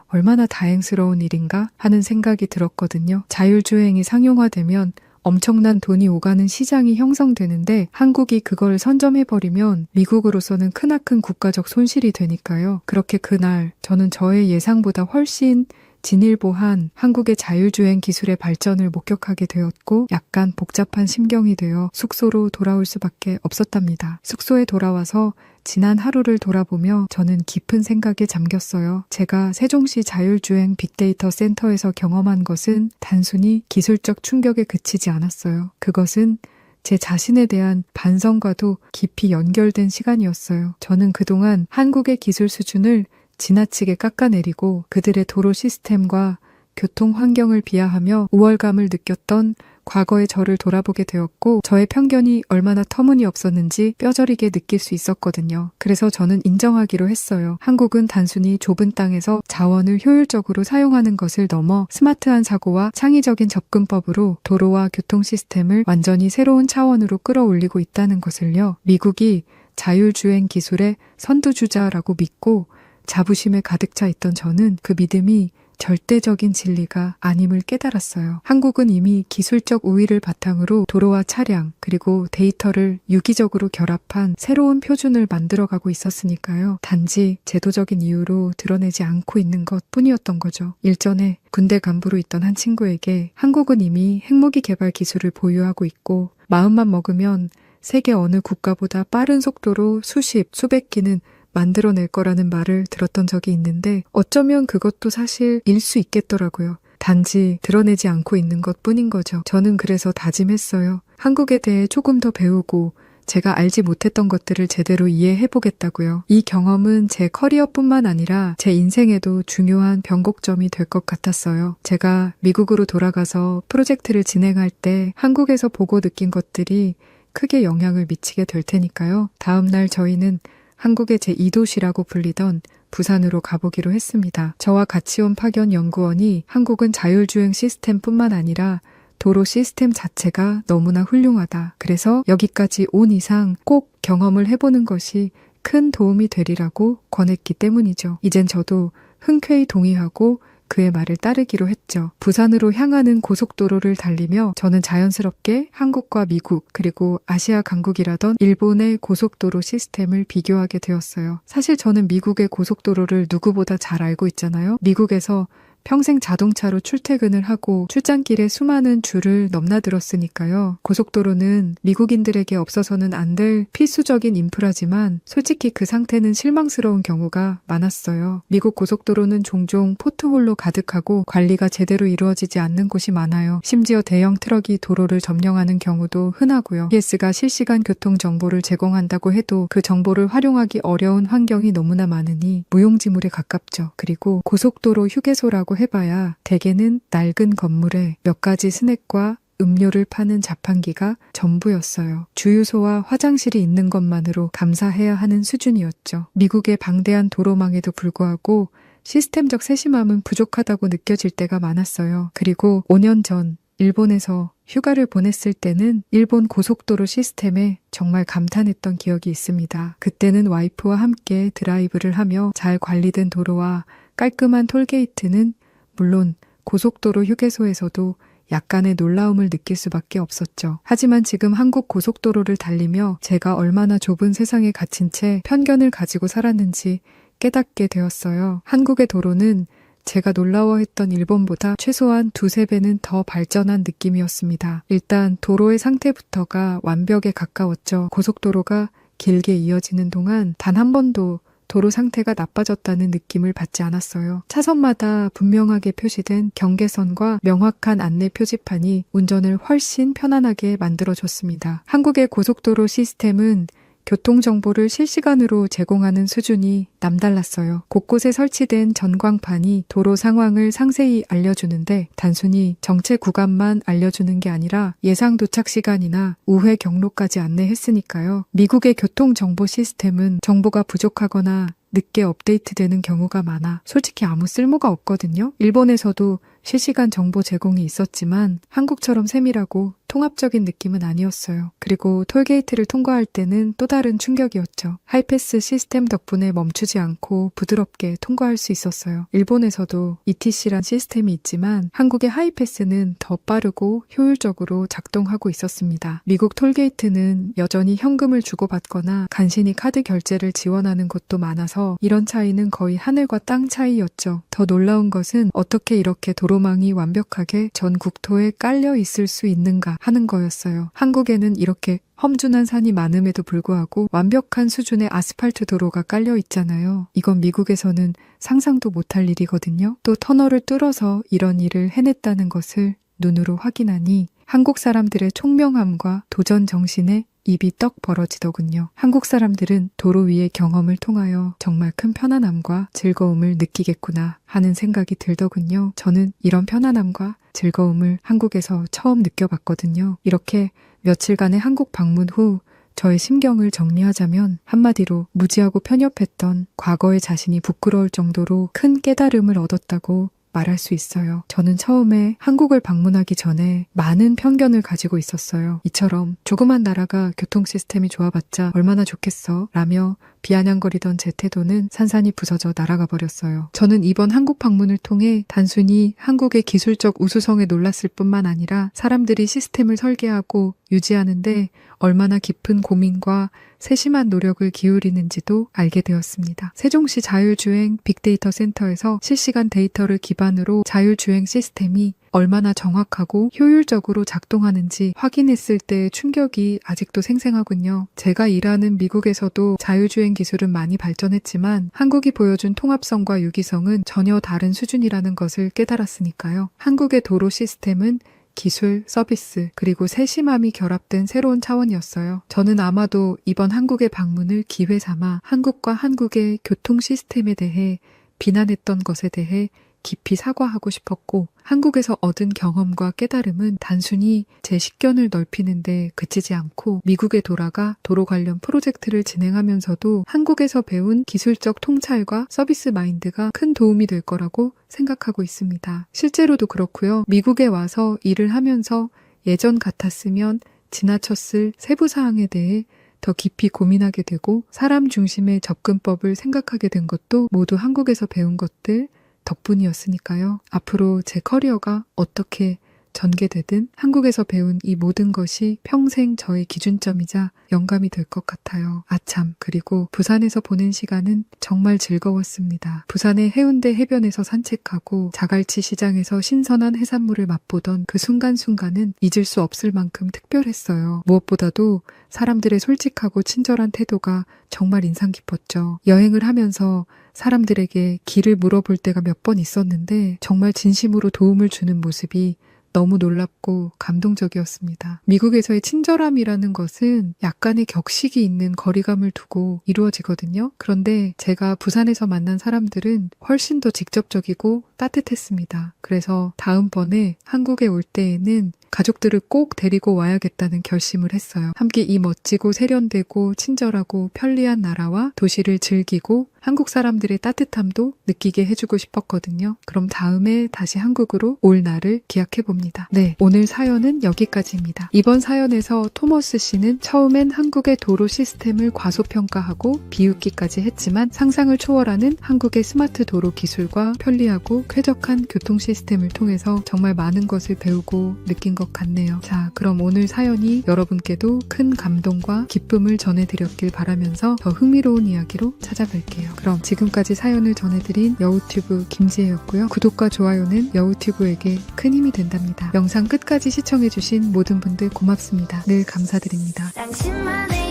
얼마나 다행스러운 일인가 하는 생각이 들었거든요. 자율주행이 상용화되면 엄청난 돈이 오가는 시장이 형성되는데 한국이 그걸 선점해버리면 미국으로서는 크나큰 국가적 손실이 되니까요. 그렇게 그날 저는 저의 예상보다 훨씬 진일보한 한국의 자율주행 기술의 발전을 목격하게 되었고 약간 복잡한 심경이 되어 숙소로 돌아올 수밖에 없었답니다. 숙소에 돌아와서 지난 하루를 돌아보며 저는 깊은 생각에 잠겼어요. 제가 세종시 자율주행 빅데이터 센터에서 경험한 것은 단순히 기술적 충격에 그치지 않았어요. 그것은 제 자신에 대한 반성과도 깊이 연결된 시간이었어요. 저는 그동안 한국의 기술 수준을 지나치게 깎아내리고 그들의 도로 시스템과 교통 환경을 비하하며 우월감을 느꼈던 과거의 저를 돌아보게 되었고 저의 편견이 얼마나 터무니없었는지 뼈저리게 느낄 수 있었거든요. 그래서 저는 인정하기로 했어요. 한국은 단순히 좁은 땅에서 자원을 효율적으로 사용하는 것을 넘어 스마트한 사고와 창의적인 접근법으로 도로와 교통 시스템을 완전히 새로운 차원으로 끌어올리고 있다는 것을요. 미국이 자율주행 기술의 선두주자라고 믿고 자부심에 가득 차 있던 저는 그 믿음이 절대적인 진리가 아님을 깨달았어요. 한국은 이미 기술적 우위를 바탕으로 도로와 차량 그리고 데이터를 유기적으로 결합한 새로운 표준을 만들어가고 있었으니까요. 단지 제도적인 이유로 드러내지 않고 있는 것 뿐이었던 거죠. 일전에 군대 간부로 있던 한 친구에게 한국은 이미 핵무기 개발 기술을 보유하고 있고 마음만 먹으면 세계 어느 국가보다 빠른 속도로 수십, 수백 기는 만들어낼 거라는 말을 들었던 적이 있는데 어쩌면 그것도 사실일 수 있겠더라고요. 단지 드러내지 않고 있는 것 뿐인 거죠. 저는 그래서 다짐했어요. 한국에 대해 조금 더 배우고 제가 알지 못했던 것들을 제대로 이해해보겠다고요. 이 경험은 제 커리어뿐만 아니라 제 인생에도 중요한 변곡점이 될 것 같았어요. 제가 미국으로 돌아가서 프로젝트를 진행할 때 한국에서 보고 느낀 것들이 크게 영향을 미치게 될 테니까요. 다음 날 저희는 한국의 제2도시라고 불리던 부산으로 가보기로 했습니다. 저와 같이 온 파견 연구원이 한국은 자율주행 시스템뿐만 아니라 도로 시스템 자체가 너무나 훌륭하다. 그래서 여기까지 온 이상 꼭 경험을 해보는 것이 큰 도움이 되리라고 권했기 때문이죠. 이젠 저도 흔쾌히 동의하고 그의 말을 따르기로 했죠. 부산으로 향하는 고속도로를 달리며 저는 자연스럽게 한국과 미국 그리고 아시아 강국이라던 일본의 고속도로 시스템을 비교하게 되었어요. 사실 저는 미국의 고속도로를 누구보다 잘 알고 있잖아요. 미국에서 평생 자동차로 출퇴근을 하고 출장길에 수많은 줄을 넘나들었으니까요. 고속도로는 미국인들에게 없어서는 안 될 필수적인 인프라지만 솔직히 그 상태는 실망스러운 경우가 많았어요. 미국 고속도로는 종종 포트홀로 가득하고 관리가 제대로 이루어지지 않는 곳이 많아요. 심지어 대형 트럭이 도로를 점령하는 경우도 흔하고요. GPS가 실시간 교통 정보를 제공한다고 해도 그 정보를 활용하기 어려운 환경이 너무나 많으니 무용지물에 가깝죠. 그리고 고속도로 휴게소라고 해봐야 대개는 낡은 건물에 몇 가지 스낵과 음료를 파는 자판기가 전부였어요. 주유소와 화장실이 있는 것만으로 감사해야 하는 수준이었죠. 미국의 방대한 도로망에도 불구하고 시스템적 세심함은 부족하다고 느껴질 때가 많았어요. 그리고 5년 전 일본에서 휴가를 보냈을 때는 일본 고속도로 시스템에 정말 감탄했던 기억이 있습니다. 그때는 와이프와 함께 드라이브를 하며 잘 관리된 도로와 깔끔한 톨게이트는 물론 고속도로 휴게소에서도 약간의 놀라움을 느낄 수밖에 없었죠. 하지만 지금 한국 고속도로를 달리며 제가 얼마나 좁은 세상에 갇힌 채 편견을 가지고 살았는지 깨닫게 되었어요. 한국의 도로는 제가 놀라워했던 일본보다 최소한 2~3배는 더 발전한 느낌이었습니다. 일단 도로의 상태부터가 완벽에 가까웠죠. 고속도로가 길게 이어지는 동안 단 한 번도 도로 상태가 나빠졌다는 느낌을 받지 않았어요. 차선마다 분명하게 표시된 경계선과 명확한 안내 표지판이 운전을 훨씬 편안하게 만들어줬습니다. 한국의 고속도로 시스템은 교통정보를 실시간으로 제공하는 수준이 남달랐어요. 곳곳에 설치된 전광판이 도로 상황을 상세히 알려주는데 단순히 정체 구간만 알려주는 게 아니라 예상 도착 시간이나 우회 경로까지 안내했으니까요. 미국의 교통정보 시스템은 정보가 부족하거나 늦게 업데이트되는 경우가 많아 솔직히 아무 쓸모가 없거든요. 일본에서도 실시간 정보 제공이 있었지만 한국처럼 세밀하고 통합적인 느낌은 아니었어요. 그리고 톨게이트를 통과할 때는 또 다른 충격이었죠. 하이패스 시스템 덕분에 멈추지 않고 부드럽게 통과할 수 있었어요. 일본에서도 ETC란 시스템이 있지만 한국의 하이패스는 더 빠르고 효율적으로 작동하고 있었습니다. 미국 톨게이트는 여전히 현금을 주고받거나 간신히 카드 결제를 지원하는 곳도 많아서 이런 차이는 거의 하늘과 땅 차이였죠. 더 놀라운 것은 어떻게 이렇게 도로망이 완벽하게 전 국토에 깔려 있을 수 있는가 하는 거였어요. 한국에는 이렇게 험준한 산이 많음에도 불구하고 완벽한 수준의 아스팔트 도로가 깔려 있잖아요. 이건 미국에서는 상상도 못할 일이거든요. 또 터널을 뚫어서 이런 일을 해냈다는 것을 눈으로 확인하니 한국 사람들의 총명함과 도전 정신에 입이 떡 벌어지더군요. 한국 사람들은 도로 위의 경험을 통하여 정말 큰 편안함과 즐거움을 느끼겠구나 하는 생각이 들더군요. 저는 이런 편안함과 즐거움을 한국에서 처음 느껴봤거든요. 이렇게 며칠간의 한국 방문 후 저의 심경을 정리하자면 한마디로 무지하고 편협했던 과거의 자신이 부끄러울 정도로 큰 깨달음을 얻었다고 말할 수 있어요. 저는 처음에 한국을 방문하기 전에 많은 편견을 가지고 있었어요. 이처럼 조그만 나라가 교통 시스템이 좋아봤자 얼마나 좋겠어 라며 비아냥거리던 제 태도는 산산이 부서져 날아가 버렸어요. 저는 이번 한국 방문을 통해 단순히 한국의 기술적 우수성에 놀랐을 뿐만 아니라 사람들이 시스템을 설계하고 유지하는데 얼마나 깊은 고민과 세심한 노력을 기울이는지도 알게 되었습니다. 세종시 자율주행 빅데이터 센터에서 실시간 데이터를 기반으로 자율주행 시스템이 얼마나 정확하고 효율적으로 작동하는지 확인했을 때의 충격이 아직도 생생하군요. 제가 일하는 미국에서도 자율주행 기술은 많이 발전했지만 한국이 보여준 통합성과 유기성은 전혀 다른 수준이라는 것을 깨달았으니까요. 한국의 도로 시스템은 기술, 서비스, 그리고 세심함이 결합된 새로운 차원이었어요. 저는 아마도 이번 한국의 방문을 기회 삼아 한국과 한국의 교통 시스템에 대해 비난했던 것에 대해 깊이 사과하고 싶었고 한국에서 얻은 경험과 깨달음은 단순히 제 식견을 넓히는데 그치지 않고 미국에 돌아가 도로 관련 프로젝트를 진행하면서도 한국에서 배운 기술적 통찰과 서비스 마인드가 큰 도움이 될 거라고 생각하고 있습니다. 실제로도 그렇고요. 미국에 와서 일을 하면서 예전 같았으면 지나쳤을 세부 사항에 대해 더 깊이 고민하게 되고 사람 중심의 접근법을 생각하게 된 것도 모두 한국에서 배운 것들 덕분이었으니까요. 앞으로 제 커리어가 어떻게 전개되든 한국에서 배운 이 모든 것이 평생 저의 기준점이자 영감이 될 것 같아요. 아참, 그리고 부산에서 보낸 시간은 정말 즐거웠습니다. 부산의 해운대 해변에서 산책하고 자갈치 시장에서 신선한 해산물을 맛보던 그 순간순간은 잊을 수 없을 만큼 특별했어요. 무엇보다도 사람들의 솔직하고 친절한 태도가 정말 인상 깊었죠. 여행을 하면서 사람들에게 길을 물어볼 때가 몇 번 있었는데 정말 진심으로 도움을 주는 모습이 너무 놀랍고 감동적이었습니다. 미국에서의 친절함이라는 것은 약간의 격식이 있는 거리감을 두고 이루어지거든요. 그런데 제가 부산에서 만난 사람들은 훨씬 더 직접적이고 따뜻했습니다. 그래서 다음번에 한국에 올 때에는 가족들을 꼭 데리고 와야겠다는 결심을 했어요. 함께 이 멋지고 세련되고 친절하고 편리한 나라와 도시를 즐기고 한국 사람들의 따뜻함도 느끼게 해주고 싶었거든요. 그럼 다음에 다시 한국으로 올 날을 기약해봅니다. 네, 오늘 사연은 여기까지입니다. 이번 사연에서 토머스 씨는 처음엔 한국의 도로 시스템을 과소평가하고 비웃기까지 했지만 상상을 초월하는 한국의 스마트 도로 기술과 편리하고 쾌적한 교통 시스템을 통해서 정말 많은 것을 배우고 느낀 것 같네요. 자, 그럼 오늘 사연이 여러분께도 큰 감동과 기쁨을 전해드렸길 바라면서 더 흥미로운 이야기로 찾아뵐게요. 그럼 지금까지 사연을 전해드린 여우튜브 김지혜였고요. 구독과 좋아요는 여우튜브에게 큰 힘이 된답니다. 영상 끝까지 시청해주신 모든 분들 고맙습니다. 늘 감사드립니다. 당신만의